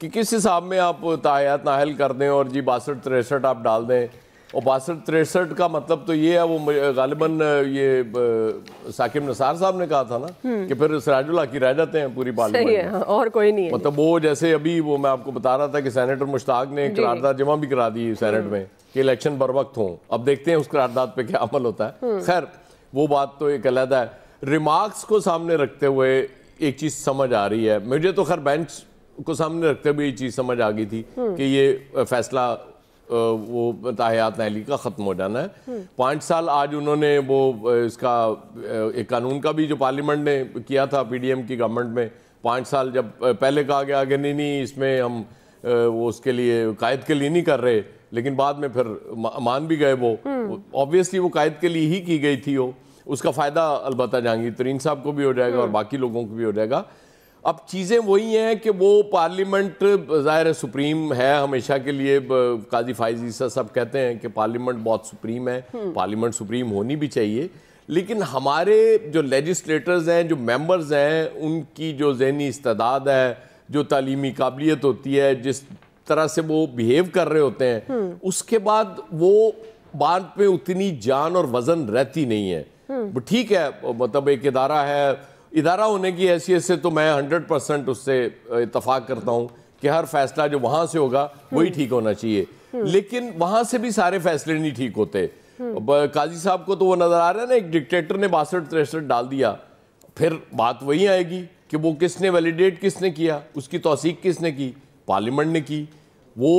कि किस हिसाब में आप ताहयात नाअहल कर दें और जी 62-63 आप डाल दें। और 62-63 का मतलब तो ये है, वो गालिबन ये साकिब निसार साहब ने कहा था ना कि फिर सिराजुल हक रह जाते हैं पूरी पार्लियामेंट में, हाँ, और कोई नहीं है। मतलब वो जैसे अभी वो मैं आपको बता रहा था कि सेनेटर मुश्ताक ने करारदाद जमा भी करा दी सेनेट में कि इलेक्शन बर वक्त हों। अब देखते हैं उस करारदाद पे क्या अमल होता है। खैर वो बात तो एक अलग है। रिमार्क्स को सामने रखते हुए एक चीज़ समझ आ रही है मुझे, तो खैर बेंच को सामने रखते हुए ये चीज़ समझ आ गई थी कि ये फैसला वो ताहयात नाअहली का ख़त्म हो जाना है। 5 साल आज उन्होंने वो इसका एक कानून का भी जो पार्लियामेंट ने किया था PDM की गवर्नमेंट में, 5 साल जब पहले कहा गया कि नहीं इसमें हम वो उसके लिए कायद के लिए नहीं कर रहे, लेकिन बाद में फिर मान भी गए वो ऑब्वियसली वो कायद के लिए ही की गई थी। वो उसका फ़ायदा अलबत्ता जहांगीर तरीन साहब को भी हो जाएगा और बाकी लोगों को भी हो जाएगा। अब चीज़ें वही हैं कि वो पार्लियामेंट ज़ाहिर है सुप्रीम है हमेशा के लिए। काजी फाइज ईसा सब कहते हैं कि पार्लियामेंट बहुत सुप्रीम है, पार्लियामेंट सुप्रीम होनी भी चाहिए, लेकिन हमारे जो लेजिस्लेटर्स हैं, जो मेंबर्स हैं, उनकी जो ज़हनी इस्तेदाद है, जो तालीमी काबिलियत होती है, जिस तरह से वो बिहेव कर रहे होते हैं, उसके बाद वो बात पे उतनी जान और वजन रहती नहीं है। ठीक है, मतलब एक इदारा है, इदारा होने की हैसियत से तो मैं 100% उससे इत्तफाक करता हूँ कि हर फैसला जो वहाँ से होगा वही ठीक होना चाहिए, लेकिन वहाँ से भी सारे फैसले नहीं ठीक होते। काजी साहब को तो वो नजर आ रहा है ना, एक डिक्टेटर ने 62-63 डाल दिया, फिर बात वही आएगी कि वो किसने वैलिडेट किसने किया, उसकी तौसीक किसने की, पार्लियामेंट ने की। वो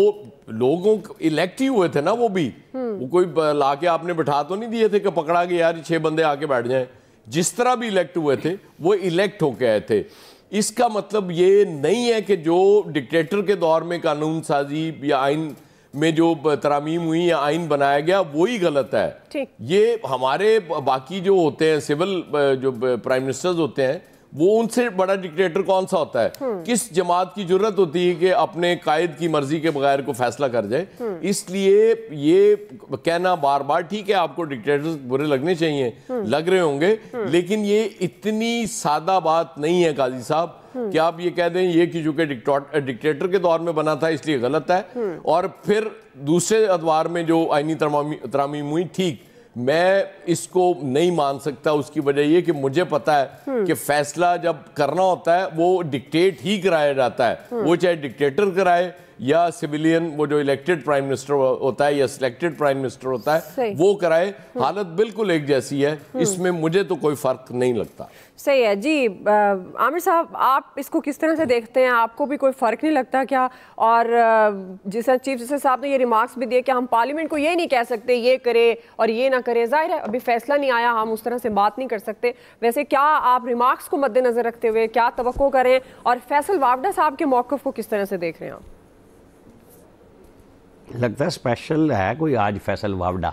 लोगों इलेक्ट ही हुए थे ना, वो भी वो कोई लाके आपने बिठा तो नहीं दिए थे कि पकड़ा के यार 6 बंदे आके बैठ जाएं। जिस तरह भी इलेक्ट हुए थे वो इलेक्ट होके आए थे। इसका मतलब ये नहीं है कि जो डिक्टेटर के दौर में कानून साजी या आइन में जो तरामीम हुई या आइन बनाया गया वही गलत है। ये हमारे बाकी जो होते हैं सिविल जो प्राइम मिनिस्टर्स होते हैं, वो उनसे बड़ा डिक्टेटर कौन सा होता है? किस जमात की जरूरत होती है कि अपने कायद की मर्जी के बगैर को फैसला कर जाए? इसलिए ये कहना बार बार, ठीक है आपको डिक्टेटर्स बुरे लगने चाहिए, लग रहे होंगे, लेकिन ये इतनी सादा बात नहीं है काजी साहब कि आप ये कह दें ये कि चूंकि डिक्टेटर के दौर में बना था इसलिए गलत है, और फिर दूसरे अदवार में जो आईनी तरामीम हुई, ठीक, मैं इसको नहीं मान सकता। उसकी वजह यह कि मुझे पता है कि फैसला जब करना होता है वो डिक्टेट ही कराया जाता है, वो चाहे डिक्टेटर कराए या सिविलियन, वो जो इलेक्टेड प्राइम मिनिस्टर होता है या सिलेक्टेड प्राइम मिनिस्टर होता है वो कराए। हालत बिल्कुल एक जैसी है, इसमें मुझे तो कोई फर्क नहीं लगता। सही है जी। आमिर साहब, आप इसको किस तरह से देखते हैं? आपको भी कोई फ़र्क नहीं लगता क्या? और जिस तरह चीफ जस्टिस साहब ने ये रिमार्क्स भी दिए कि हम पार्लियामेंट को ये नहीं कह सकते ये करे और ये ना करे, जाहिर है अभी फैसला नहीं आया, हम उस तरह से बात नहीं कर सकते। वैसे क्या आप रिमार्क्स को मद्देनजर रखते हुए क्या तवक्को करें, और फैसल वावडा साहब के मौक़िफ़ को किस तरह से देख रहे हैं आप? लगता है स्पेशल है कोई आज फैसल वावडा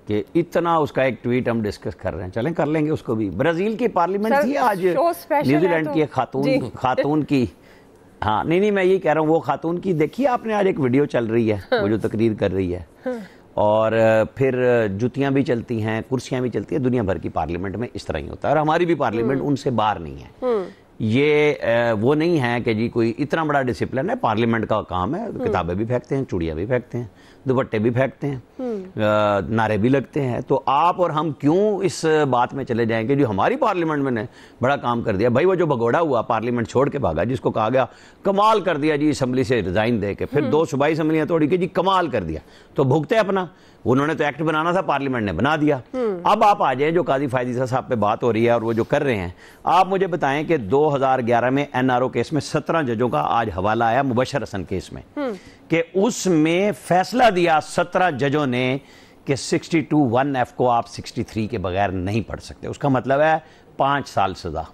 कि इतना उसका एक ट्वीट हम डिस्कस कर रहे हैं। चलें कर लेंगे उसको भी। ब्राज़ील की पार्लियामेंट थी आज, न्यूजीलैंड की खातून की, हाँ नहीं मैं ये कह रहा हूँ वो खातून की, देखिए आपने आज एक वीडियो चल रही है वो जो तकरीर कर रही है, और फिर जुतियाँ भी चलती हैं, कुर्सियाँ भी चलती हैं। दुनिया भर की पार्लियामेंट में इस तरह ही होता है, और हमारी भी पार्लियामेंट उनसे बाहर नहीं है। ये वो नहीं है कि जी कोई इतना बड़ा डिसिप्लिन है। पार्लियामेंट का काम है, किताबें भी फेंकते हैं, चूड़ियाँ भी फेंकते हैं, दुपट्टे भी फेंकते हैं, नारे भी लगते हैं। तो आप और हम क्यों इस बात में चले जाएंगे जो हमारी पार्लियामेंट में ने बड़ा काम कर दिया? भाई वो जो भगोड़ा हुआ पार्लियामेंट छोड़ के भागा, जिसको कहा गया कमाल कर दिया जी असम्बली से रिजाइन दे के, फिर 2 सूबाई असम्बलियाँ तोड़ी के जी कमाल कर दिया, तो भुगते अपना। उन्होंने तो एक्ट बनाना था, पार्लियामेंट ने बना दिया। अब आप आ जाए जो काजी फायद ईसा साहब पे बात हो रही है और वो जो कर रहे हैं, आप मुझे बताएं कि 2011 में NRO केस में 17 जजों का आज हवाला आया मुबशर हसन केस में, कि उसमें फैसला दिया 17 जजों ने कि 62(1)F को आप 63 के बगैर नहीं पढ़ सकते। उसका मतलब है 5 साल सजा।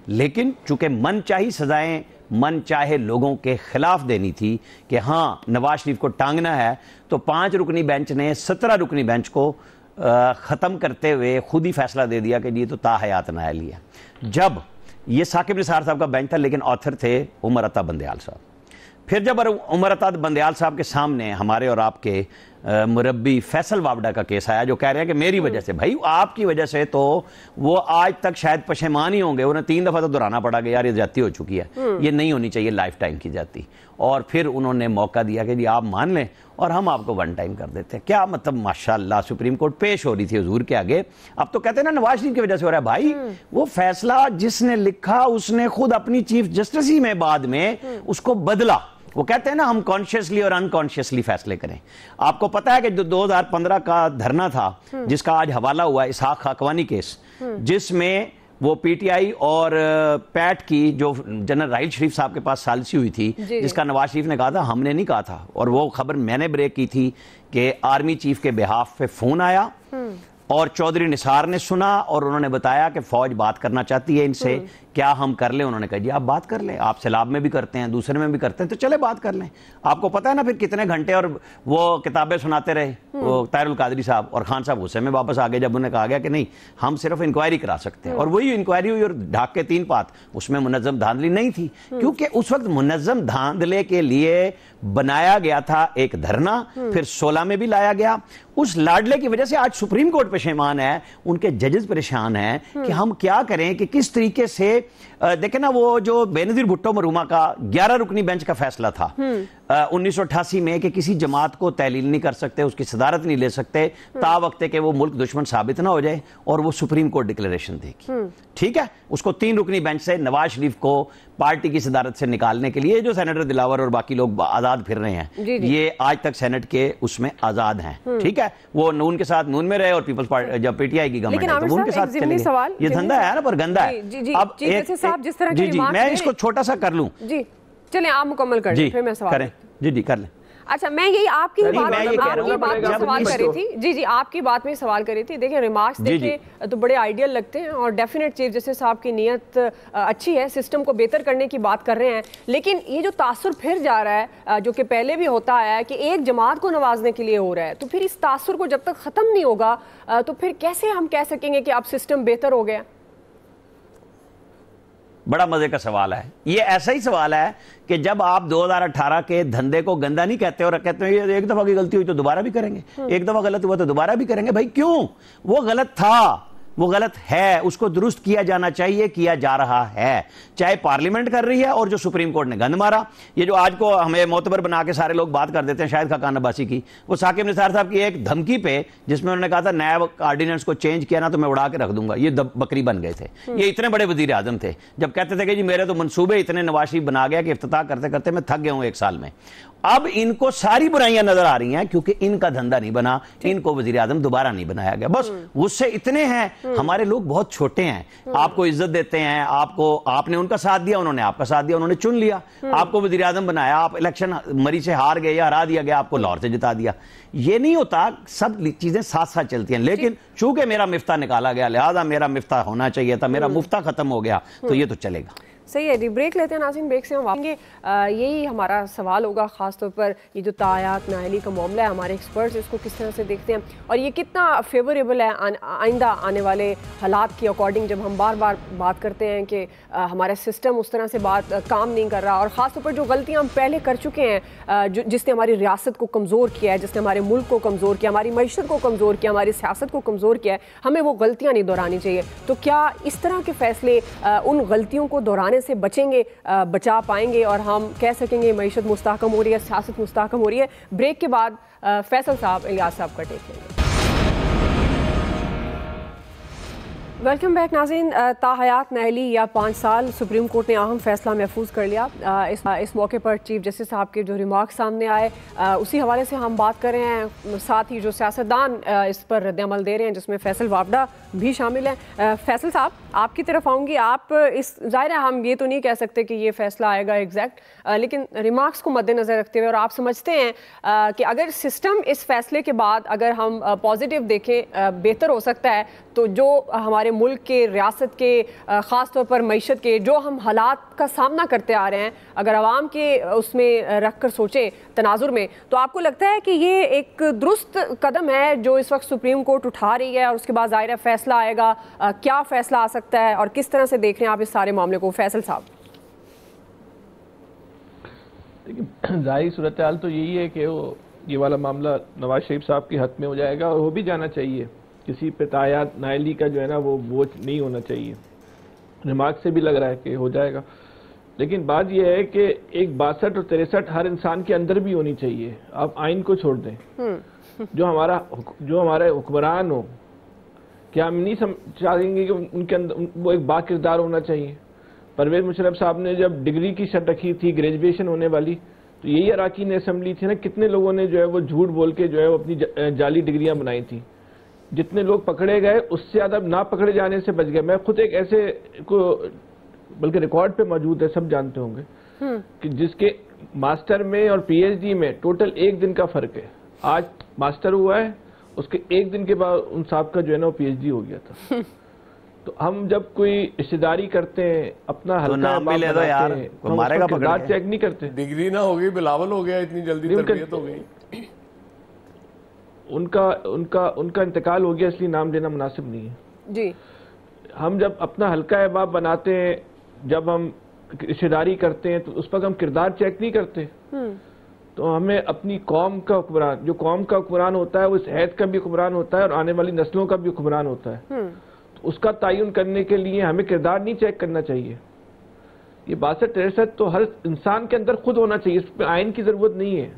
लेकिन चूंकि मनचाही सजाएं मन चाहे लोगों के खिलाफ देनी थी कि हाँ नवाज शरीफ को टांगना है, तो 5 रुकनी बेंच ने 17 रुकनी बेंच को ख़त्म करते हुए खुद ही फैसला दे दिया कि ये तो ताहयात नायल लिया। जब ये साकिब निसार साहब का बेंच था, लेकिन ऑथर थे उमर अता बंदयाल साहब। फिर जब उमर अता बंदयाल साहब के सामने हमारे और आपके मुरब्बी फैसल वावडा का केस आया, जो कह रहे हैं कि मेरी वजह से, भाई आपकी वजह से तो वो आज तक शायद पशेमान ही होंगे। उन्हें 3 दफ़ा तो दोहराना पड़ा कि यार ये ज्यादती हो चुकी है, ये नहीं होनी चाहिए लाइफ टाइम की जाती। और फिर उन्होंने मौका दिया कि जी आप मान लें और हम आपको 1 टाइम कर देते हैं। क्या मतलब माशाल्लाह सुप्रीम कोर्ट पेश हो रही थी हुजूर के आगे। अब तो कहते हैं ना नवाज शरीफ की वजह से हो रहा है। भाई वो फैसला जिसने लिखा उसने खुद अपनी चीफ जस्टिस ही में बाद में उसको बदला। वो कहते हैं ना हम कॉन्शियसली और अनकॉन्शियसली फैसले करें। आपको पता है कि जो 2015 का धरना था जिसका आज हवाला हुआ इसहाक खाकवानी केस, जिसमें वो पीटीआई और पैट की जो जनरल राहिल शरीफ साहब के पास सालिसी हुई थी, जिसका नवाज शरीफ ने कहा था हमने नहीं कहा था, और वो खबर मैंने ब्रेक की थी कि आर्मी चीफ के बिहाफ पे फोन आया और चौधरी निसार ने सुना और उन्होंने बताया कि फौज बात करना चाहती है इनसे क्या हम कर लें? उन्होंने कहा जी आप बात कर लें, आप सैलाब में भी करते हैं, दूसरे में भी करते हैं, तो चले बात कर लें। आपको पता है ना फिर कितने घंटे और वो किताबें सुनाते रहे वो ताहिरुल कादरी साहब, और खान साहब गुस्से में वापस आ गए जब उन्हें कहा गया कि नहीं हम सिर्फ इंक्वायरी करा सकते हैं। और वही इंक्वायरी हुई और ढाक के 3 पात, उसमें मुनज़्ज़म धांधली नहीं थी, क्योंकि उस वक्त मुनज़्ज़म धांधले के लिए बनाया गया था एक धरना, फिर 16 में भी लाया गया। उस लाडले की वजह से आज सुप्रीम कोर्ट परेशान है, उनके जजेस परेशान हैं कि हम क्या करें, कि किस तरीके से देखें ना वो जो बेनज़ीर भुट्टो मरूमा का 11 रुकनी बेंच का फैसला था 1988 में कि किसी जमात को तहलील नहीं कर सकते, उसकी सदारत नहीं ले सकते ता वक्त के वो मुल्क दुश्मन साबित ना हो जाए, और वो सुप्रीम कोर्ट डिक्लेरेशन देगी। ठीक है, उसको 3 रुकनी बेंच से नवाज शरीफ को पार्टी की सदारत से निकालने के लिए जो सेनेटर दिलावर और बाकी लोग आजाद फिर रहे हैं, ये आज तक सेनेट के उसमें आजाद हैं। ठीक है, वो नून के साथ नून में रहे और पीपल्स पार्टी जब पीटीआई की गवर्नमेंट है तो उनके साथ चले गए। ये धंधा है ना, पर गंदा है। अब जिस तरह जी मैं इसको छोटा सा कर लूं। जी चलें आप मुकम्मल कर लें, फिर मैं सवाल करें। जी कर लें। अच्छा, मैं यही आपकी बात में सवाल करी थी। जी आपकी बात में सवाल करी थी। देखिए रिमार्क्स देखे तो बड़े आइडियल लगते हैं और डेफिनेट चीफ जस्टिस साहब की नीयत अच्छी है, सिस्टम को बेहतर करने की बात कर रहे हैं, लेकिन ये जो तासुर फिर जा रहा है जो कि पहले भी होता है कि एक जमात को नवाजने के लिए हो रहा है, तो फिर इस तासुर को जब तक खत्म नहीं होगा तो फिर कैसे हम कह सकेंगे कि अब सिस्टम बेहतर हो गया? बड़ा मजे का सवाल है ये। ऐसा ही सवाल है कि जब आप 2018 के धंधे को गंदा नहीं कहते और कहते हैं ये एक दफा की गलती हुई तो दोबारा भी करेंगे, एक दफा गलत हुआ तो दोबारा भी करेंगे। भाई क्यों? वो गलत था, वो गलत है, उसको दुरुस्त किया जाना चाहिए, किया जा रहा है, चाहे पार्लियामेंट कर रही है और जो सुप्रीम कोर्ट ने गंद मारा। ये जो आज को हमें मोतबर बना के सारे लोग बात कर देते हैं शाहिद खाकान अब्बासी की, वो साकिब निसार साहब की एक धमकी पे जिसमें उन्होंने कहा था नया ऑर्डिनेंस को चेंज किया ना तो मैं उड़ा के रख दूंगा, ये बकरी बन गए थे। ये इतने बड़े वजीर आजम थे जब कहते थे कि जी मेरे तो मंसूबे इतने नवाज शरीफ बना गया कि इफ्तिताह करते करते मैं थक गया हूं 1 साल में। अब इनको सारी बुराइयां नजर आ रही हैं क्योंकि इनका धंधा नहीं बना, इनको वजीर आजम दोबारा नहीं बनाया गया। बस उससे इतने हैं। हमारे लोग बहुत छोटे हैं, आपको इज्जत देते हैं, आपने उनका साथ दिया, उन्होंने आपका साथ दिया, उन्होंने चुन लिया, आपको वजीर आजम बनाया, आप इलेक्शन मरी से हार गए या हरा दिया गया, आपको लाहौर से जिता दिया। ये नहीं होता, सब चीजें साथ साथ चलती हैं। लेकिन चूंकि मेरा मिफ्ता निकाला गया लिहाजा मेरा मिफ्ता होना चाहिए था, मेरा मुफ्ता खत्म हो गया तो ये तो चलेगा। सही है। ब्रेक लेते हैं नाज़रीन, ब्रेक से हम वापस यही हमारा सवाल होगा ख़ासतौर पर ये जो तायात नाअहली का मामला है, हमारे एक्सपर्ट्स इसको किस तरह से देखते हैं और ये कितना फेवरेबल है आइंदा आने वाले हालात के अकॉर्डिंग। जब हम बार बार बात करते हैं कि हमारा सिस्टम उस तरह से काम नहीं कर रहा और ख़ासतौर पर जो गलतियाँ हम पहले कर चुके हैं जिसने हमारी रियासत को कमज़ोर किया है, जिसने हमारे मुल्क को कमज़ोर किया, हमारी मईशत को कमज़ोर किया, हमारी सियासत को कमज़ोर किया है, हमें वो गलतियाँ नहीं दोहरानी चाहिए। तो क्या इस तरह के फ़ैसले उन गलतियों को दोहराने से बचेंगे, बचा पाएंगे और हम कह सकेंगे मईशत मुस्तहकम हो रही है, सियासत मुस्तहकम हो रही है? ब्रेक के बाद फैसल साहब, इलियास साहब का टेक लेंगे। वेलकम बैक नाज़रीन। ताहयात नाअहली या 5 साल, सुप्रीम कोर्ट ने अहम फैसला महफूज कर लिया। इस मौके पर चीफ जस्टिस साहब के जो रिमार्क्स सामने आए उसी हवाले से हम बात कर रहे हैं। साथ ही जो सियासतदान इस पर रद्द-ए-अमल दे रहे हैं जिसमें फैसल वावडा भी शामिल हैं। फैसल साहब, आपकी तरफ आऊँगी। आप इस ज़ाहिर है हम ये तो नहीं कह सकते कि ये फैसला आएगा एग्जैक्ट, लेकिन रिमार्क्स को मद्देनज़र रखते हुए और आप समझते हैं कि अगर सिस्टम इस फैसले के बाद अगर हम पॉजिटिव देखें बेहतर हो सकता है, तो जो हमारे मुल्क के, रियासत के, ख़ास तौर पर मईशत के जो हम हालात का सामना करते आ रहे हैं, अगर आवाम के उसमें रख कर सोचें तनाजुर में, तो आपको लगता है कि ये एक दुरुस्त कदम है जो इस वक्त सुप्रीम कोर्ट उठा रही है और उसके बाद ज़ाहिर फैसला आएगा? क्या फैसला आ सकता है और किस तरह से देख रहे हैं आप इस सारे मामले को? फैसल साहब। देखिए, जाहिर सूरत हाल तो यही है कि वो ये वाला मामला नवाज शरीफ साहब के हक में हो जाएगा और हो भी जाना चाहिए। किसी पे तायात नाअहली का जो है ना वो बोझ नहीं होना चाहिए। रिमार्क से भी लग रहा है कि हो जाएगा, लेकिन बात यह है कि एक 62 और 63 हर इंसान के अंदर भी होनी चाहिए। आप आइन को छोड़ दें, जो हमारे हुक्मरान हो, क्या हम नहीं चाहेंगे कि उनके अंदर वो एक बाकिरदार होना चाहिए? परवेज मुशर्रफ साहब ने जब डिग्री की शर्त रखी थी, ग्रेजुएशन होने वाली, तो यही अराकीन असेंबली थी ना, कितने लोगों ने जो है वो झूठ बोल के जो है वो अपनी जाली डिग्रियां बनाई थी। जितने लोग पकड़े गए उससे ज़्यादा ना पकड़े जाने से बच गए। मैं खुद एक ऐसे को, बल्कि रिकॉर्ड पे मौजूद है, सब जानते होंगे, कि जिसके मास्टर में और पीएचडी में टोटल 1 दिन का फर्क है। आज मास्टर हुआ है, उसके 1 दिन के बाद उन साहब का जो है ना वो पीएचडी हो गया था। तो हम जब कोई रिश्तेदारी करते हैं, अपना तो हल्का नाम भी ले दो यार, कोई मारेगा पकड़ के। चेक नहीं करते। डिग्री ना हो गई, बिलावल हो गया, इतनी जल्दी तरबियत हो गई। उनका इंतकाल हो गया, इसलिए नाम देना मुनासिब नहीं है जी। हम जब अपना हल्का अहबाब बनाते हैं, जब हम रिश्तेदारी करते हैं, तो उस पर हम किरदार चेक नहीं करते। तो हमें अपनी कौम का हुक्मरान, जो कौम का हुक्मरान होता है वो इस हैत का भी हुक्मरान होता है और आने वाली नस्लों का भी हुक्मरान होता है। तो उसका तयन करने के लिए हमें किरदार नहीं चेक करना चाहिए। ये 62-63 तो हर इंसान के अंदर खुद होना चाहिए, इस पर आइन की जरूरत नहीं है।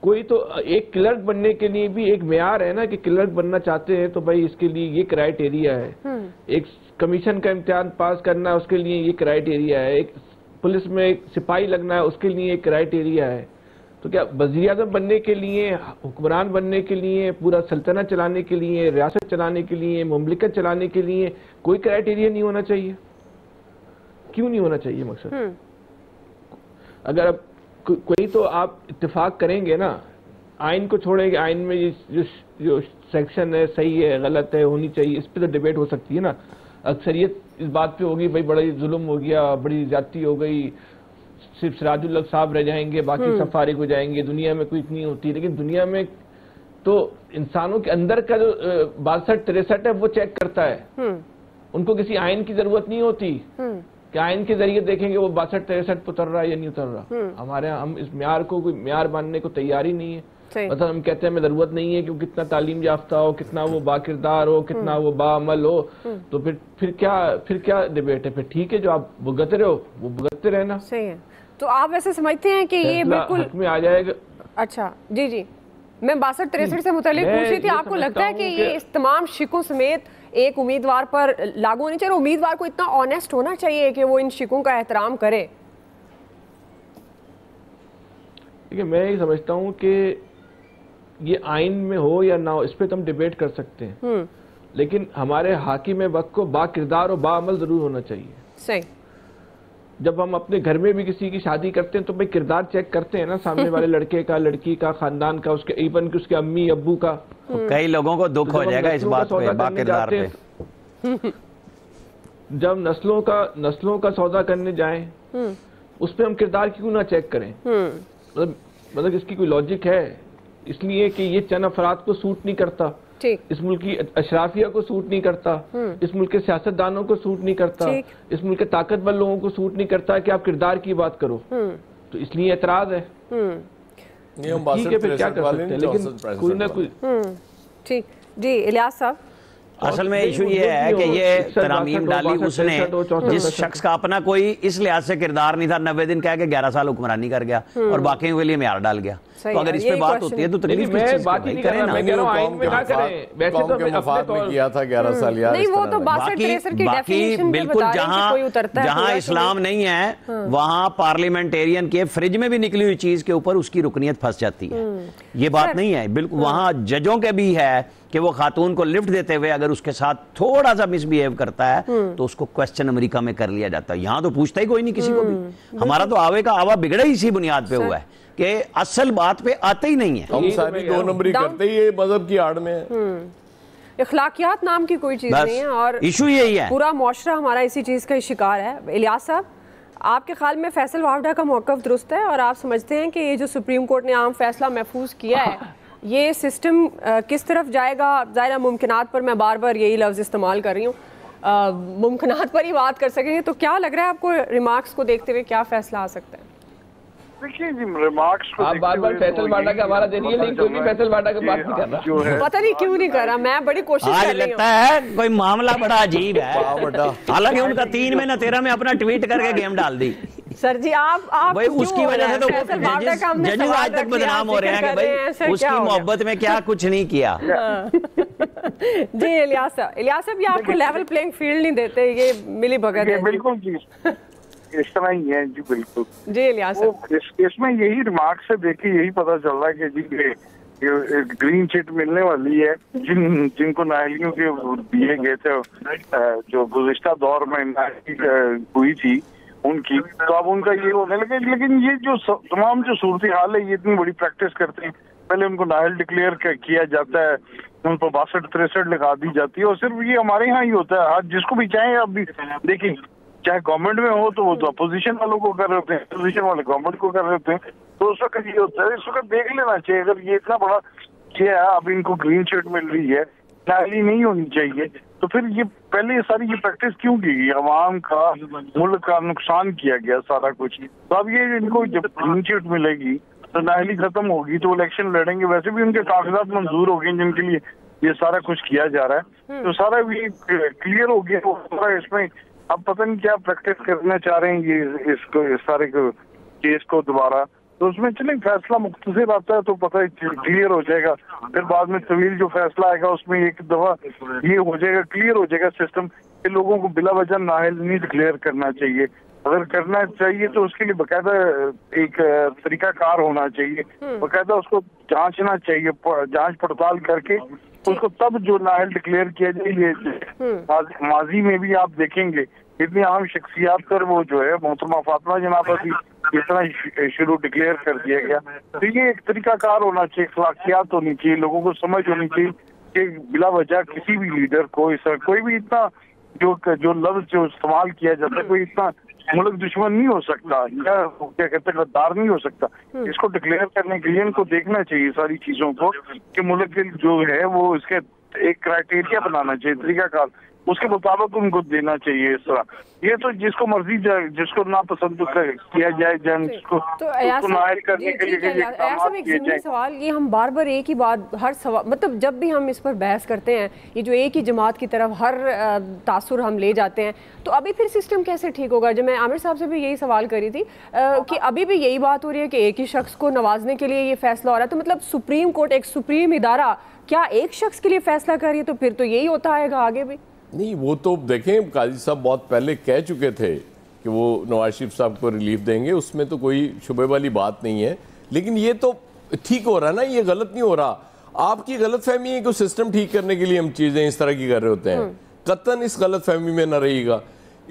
कोई तो एक क्लर्क बनने के लिए भी एक मेयार है ना, कि क्लर्क बनना चाहते हैं तो भाई इसके लिए ये क्राइटेरिया है। एक कमीशन का इम्तिहान पास करना है, उसके लिए ये क्राइटेरिया है। एक पुलिस में एक सिपाही लगना है, उसके लिए एक क्राइटेरिया है। तो क्या वज़ीर आज़म बनने के लिए, हुक्मरान बनने के लिए, पूरा सल्तनत चलाने के लिए, रियासत चलाने के लिए, मुमलिकत चलाने के लिए कोई क्राइटेरिया नहीं होना चाहिए? क्यों नहीं होना चाहिए? मकसद अगर अब कोई तो आप इत्तेफाक करेंगे ना, आइन को छोड़ेंगे, आइन में जो सेक्शन है सही है गलत है होनी चाहिए, इस पर तो डिबेट हो सकती है ना। अक्सरियत इस बात पे होगी भाई बड़ा जुल्म हो गया, बड़ी ज्यादती हो गई, सिर्फ सिराजुल हक साहब रह जाएंगे, बाकी सब फारिग हो जाएंगे, दुनिया में कोई इतनी होती है। लेकिन दुनिया में तो इंसानों के अंदर का जो 62-63 है वो चेक करता है। उनको किसी आइन की जरूरत नहीं होती कि आइन के जरिए देखेंगे वो 62-63 पे उतर रहा है या नहीं उतर रहा। हमारे यहाँ हम इस म्यार को कोई म्यार मानने को तैयार ही नहीं है। मतलब हम कहते हैं हमें जरूरत नहीं है कि वो कितना तालीम याफ्ता हो, कितना वो बाकिरदार हो, कितना वो बाअमल हो। तो फिर क्या डिबेट है? फिर ठीक है, जो आप भुगतते रहो वो भुगतते रहना। सही है। तो आप वैसे समझते हैं कि ये बिल्कुल में आ जाएगा? अच्छा जी जी, मैं 62-63 से मुतालिक पूछ रही थी, आपको लगता है कि ये इस तमाम शिकों समेत एक उम्मीदवार पर लागू होनी चाहिए? उम्मीदवार को इतना ऑनेस्ट होना चाहिए कि वो इन शिकों का एहतराम करे? देखिए, मैं ये समझता हूँ कि ये आइन में हो या ना हो, इस पे तो हम डिबेट कर सकते हैं, लेकिन हमारे हाकिम वक्त को बाकिरदार और बाअमल जरूर होना चाहिए। सही। जब हम अपने घर में भी किसी की शादी करते हैं तो भाई किरदार चेक करते हैं ना, सामने वाले लड़के का, लड़की का, खानदान का, उसके इवन कि उसके अम्मी अब्बू का। कई लोगों को दुख हो जाएगा इस बात पे, बाकिरदार पे। जब नस्लों का सौदा करने जाएं, उस पे हम किरदार क्यों ना चेक करें? मतलब इसकी कोई लॉजिक है? इसलिए कि ये चंद अफराद को सूट नहीं करता, इस मुल्क की अशराफिया को सूट नहीं करता, इस मुल्क के सियासतदानों को सूट नहीं करता, इस मुल्क के ताकतवर लोगों को सूट नहीं करता कि आप किरदार की बात करो, तो इसलिए एतराज है। ठीक है, फिर क्या कर सकते हैं, लेकिन कोई ना कोई। ठीक जी। इलियास साहब, असल में इशू ये है कि ये तरामीम डाली उसने जिस शख्स का अपना कोई इस लिहाज से किरदार नहीं था, 90 दिन कह के 11 साल हुक्मरानी कर गया और बाकियों के लिए म्यार डाल गया। तो अगर इस पे बात होती है तो तकलीफ किस चीज़ की? नहीं करें ना, मैं कह रहा हूं आइन में ना करें। वैसे तो अपने मफाद में किया था 11 साल यार। नहीं, वो तो 62-63 की डेफिनेशन बिल्कुल, जहां इस्लाम नहीं है वहां पार्लियामेंटेरियन के फ्रिज में भी निकली हुई चीज के ऊपर उसकी रुकनियत फंस जाती है। ये बात नहीं है। बिल्कुल वहां जजों के भी है कि वो खातून को लिफ्ट देते हुए अगर उसके साथ थोड़ा सा मिसबिहेव करता है तो उसको क्वेश्चन अमेरिका में कर लिया जाता है। यहाँ तो पूछता ही कोई नहीं किसी को भी। हमारा तो आवे का आवा बिगड़ा ही इसी बुनियाद पे हुआ है कि असल बात पे आते ही नहीं है। हम सारी 2 नंबरी करते ही ये मजहब की आड़ में इखलाकियात नाम की कोई चीज नहीं है और इशू यही है, पूरा मुआशरा हमारा इसी चीज का शिकार है। इलियास साहब, आपके ख्याल में फैसल वावडा का मौक़िफ़ दुरुस्त है और आप समझते हैं कि ये जो सुप्रीम कोर्ट ने आम फैसला महफूज किया है, ये सिस्टम किस तरफ जाएगा? ज़ाहिर मुमकिनात पर मैं बार बार यही लफ्ज़ इस्तेमाल कर रही हूँ, मुमकिनात पर ही बात कर सकेंगे, तो क्या लग रहा है आपको रिमार्क्स को देखते हुए क्या फैसला आ सकता है? देखिए जी, रिमार्क्स को आप बार-बार फैसल वाडा का हमारा दे रही है, लेकिन कोई भी फैसल वाडा की बात नहीं कर रहा। पता नहीं क्यों नहीं कर रहा, मैं बड़ी कोशिश कर रही हूं। लगता है कोई मामला बड़ा अजीब है। हालांकि उनका 3 में न 13 में अपना ट्वीट करके गेम डाल दी। सर जी, आप भाई उसकी वजह से तो जज आज तक बदनाम हो रहे हैं कि भाई उसकी मोहब्बत में क्या कुछ नहीं किया। जी इलियास साहब, ये आपको लेवल प्लेइंग फील्ड नहीं देते, ये मिली भगत है। बिल्कुल जी, इस तरह ही है जी। बिल्कुल जी इलियास, इसमें यही रिमार्क से देखिए यही पता चल रहा है कि जी ग्रीन चिट मिलने वाली है जिनको नाहलियों के दिए गए थे, जो गुज़िश्ता दौर में हुई थी उनकी, तो अब उनका ये होने लगे। लेकिन ये जो तमाम जो सूरत हाल है, ये इतनी बड़ी प्रैक्टिस करते हैं, पहले उनको नाहल डिक्लेयर किया जाता है, उन पर 62-63 लगा दी जाती है। और सिर्फ ये हमारे यहाँ ही होता है, जिसको भी चाहे आप भी देखिए, चाहे गवर्नमेंट में हो तो वो तो अपोजिशन वालों को कर रहे होते हैं, अपोजिशन वाले गवर्नमेंट को कर रहे होते हैं। तो उस वक्त ये होता है, इस वक्त देख लेना चाहिए, अगर ये इतना बड़ा किया है, अब इनको ग्रीन शीट मिल रही है, नाली नहीं होनी चाहिए, तो फिर ये पहले ये सारी प्रैक्टिस क्यों की गई? अवाम का, मुल्क का नुकसान किया गया सारा कुछ। तो अब ये इनको जब ग्रीन शीट मिलेगी तो नाली खत्म होगी तो इलेक्शन लड़ेंगे। वैसे भी उनके कागजात मंजूर हो गए जिनके लिए ये सारा कुछ किया जा रहा है, तो सारा भी क्लियर हो गया। तो इसमें अब पता नहीं क्या प्रैक्टिस करना चाह रहे हैं ये इसको, इस सारे केस को दोबारा। तो उसमें चले फैसला मुख्तसर आता है तो पता क्लियर हो जाएगा। फिर बाद में तवील जो फैसला आएगा उसमें एक दफा ये हो जाएगा, क्लियर हो जाएगा सिस्टम कि लोगों को बिला वजह नाअहल नहीं डिक्लेयर करना चाहिए। अगर करना चाहिए तो उसके लिए बाकायदा एक तरीकाकार होना चाहिए, बाकायदा उसको जांचना चाहिए, जांच पड़ताल करके उसको तब जो नाअहल डिक्लेयर किया जाए। माजी में भी आप देखेंगे इतनी अहम शख्सियात पर वो जो है मोहतरमा फातिमा जनाब पर भी इतना शुरू डिक्लेयर कर दिया गया। तो ये एक तरीकाकार होना चाहिए, अखलाकियात होनी चाहिए, लोगों को समझ होनी चाहिए कि बिला वजह किसी भी लीडर को कोई भी इतना जो लफ्ज जो इस्तेमाल किया जाता है, कोई इतना मुल्क दुश्मन नहीं हो सकता या क्या कहते हैं गद्दार नहीं हो सकता। इसको डिक्लेयर करने के लिए इनको देखना चाहिए सारी चीजों को कि मुल्क के जो है वो इसके एक क्राइटेरिया बनाना चाहिए, तरीकाकार, उसके मुताबिक उनको देना चाहिए। इस तरह ये तो जिसको मर्जी जिसको नापसंद किया जाए, उसको नाअहल करने के लिए सवाल ये हम बार बार एक ही बात हर सवाल, मतलब जब भी हम इस पर बहस करते हैं, ये जो एक ही जमात की तरफ हर तासुर हम ले जाते हैं, तो अभी फिर सिस्टम कैसे ठीक होगा? जब मैं आमिर साहब से भी यही सवाल करी थी कि अभी भी यही बात हो रही है कि एक ही शख्स को नवाजने के लिए ये फैसला हो रहा है, तो मतलब सुप्रीम कोर्ट एक सुप्रीम इदारा क्या एक शख्स के लिए फैसला कर रही है? तो फिर तो यही होता आएगा आगे भी। नहीं, वो तो देखें काजी साहब बहुत पहले कह चुके थे कि वो नवाज शरीफ साहब को रिलीफ देंगे, उसमें तो कोई शुबे वाली बात नहीं है। लेकिन ये तो ठीक हो रहा है ना, ये गलत नहीं हो रहा। आपकी गलत फहमी है कि सिस्टम ठीक करने के लिए हम चीज़ें इस तरह की कर रहे होते हैं। कतन इस गलत फहमी में न रहिएगा।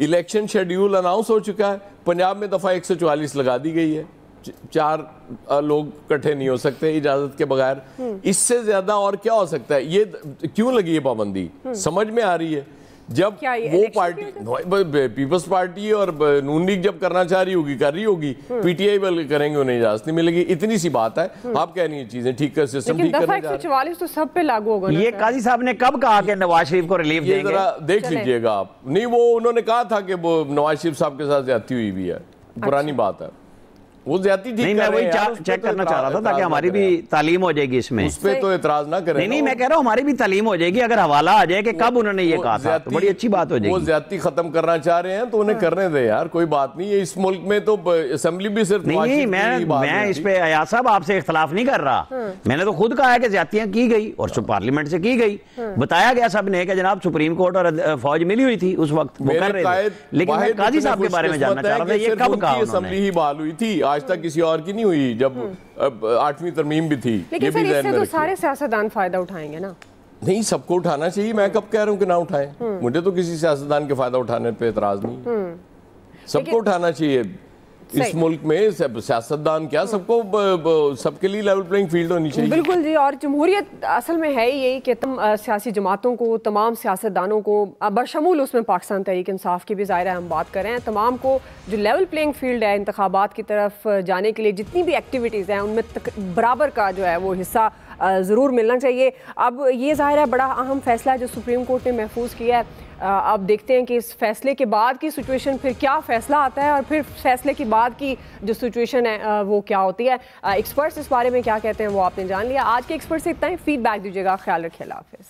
इलेक्शन शेड्यूल अनाउंस हो चुका है, पंजाब में दफ़ा 144 लगा दी गई है, 4 लोग इकट्ठे नहीं हो सकते इजाजत के बगैर। इससे ज्यादा और क्या हो सकता है? ये क्यों लगी है पाबंदी? समझ में आ रही है जब वो पार्टी पीपल्स पार्टी और नून लीग जब करना चाह रही होगी, कर रही होगी, पीटीआई वाले करेंगे, उन्हें इजाजत नहीं मिलेगी। इतनी सी बात है। आप कह रही है चीजें ठीक कर, सिस्टम ठीक करने जा रहे हैं, तो सब पे लागू होगा। ये काजी साहब ने कब कहा कि नवाज शरीफ को रिलीफ देंगे? जरा देख लीजिएगा आप। नहीं, वो उन्होंने कहा था कि वो नवाज शरीफ साहब के साथ ज्यादती हुई भी है, पुरानी बात है, वो ज्यादा नहीं, मैं वही चेक करना चाह रहा था ताकि हमारी भी तालीम हो जाएगी इसमें। उस पे तो एतराज ना करें। नहीं, मैं कह रहा हूँ हमारी भी तालीम हो जाएगी अगर हवाला आ जाए कि कब उन्होंने ये कहा था, तो बड़ी अच्छी बात हो जाएगी। वो ज्यादती खत्म करना चाह रहे हैं तो उन्हें करने दे यार, कोई बात नहीं है। इस मुल्क में तो असेंबली भी सिर्फ नहीं, मैं इस पे अयाज साहब आपसे इख्तलाफ नहीं कर रहा। मैंने तो खुद कहा है कि ज्यादतियां की गई और पार्लियामेंट से की गई, बताया गया सब ने कि जनाब सुप्रीम कोर्ट और फौज मिली हुई थी उस वक्त, वो कर रहे थे। लेकिन मैं काजी साहब के बारे में जानना चाह रहा था, ये कब कहा? असेंबली ही बहाल हुई थी, आज तक किसी और की नहीं हुई, जब 8वीं तरमीम भी थी। लेकिन फिर इससे तो सारे सियासतदान फायदा उठाएंगे ना? नहीं, सबको उठाना चाहिए। मैं कब कह रहा हूँ कि ना उठाएं? मुझे तो किसी सियासतदान के फायदा उठाने पे एतराज नहीं, सबको उठाना चाहिए। इस मुल्क में सियासतदान क्या, सबको सबके लिए लेवल प्लेइंग फील्ड होनी चाहिए। बिल्कुल जी। और जमहूरियत असल में है यही कि सियासी जमातों को, तमाम सियासतदानों को, बशमूल उसमें पाकिस्तान तहरीक इंसाफ की भी ज़ाहिर है हम बात कर रहे हैं, तमाम को जो लेवल प्लेइंग फील्ड है इंतखाबात की तरफ जाने के लिए जितनी भी एक्टिविटीज़ हैं उनमें बराबर का जो है वो हिस्सा ज़रूर मिलना चाहिए। अब ये ज़ाहिर है बड़ा अहम फैसला है जो सुप्रीम कोर्ट ने महफूज किया है। अब देखते हैं कि इस फैसले के बाद की सिचुएशन फिर क्या फैसला आता है और फिर फैसले के बाद की जो सिचुएशन है वो क्या होती है। एक्सपर्ट्स इस बारे में क्या कहते हैं वो आपने जान लिया। आज के एक्सपर्ट से इतना ही, फीडबैक दीजिएगा। ख्याल रखिए, अल्लाह हाफिज़।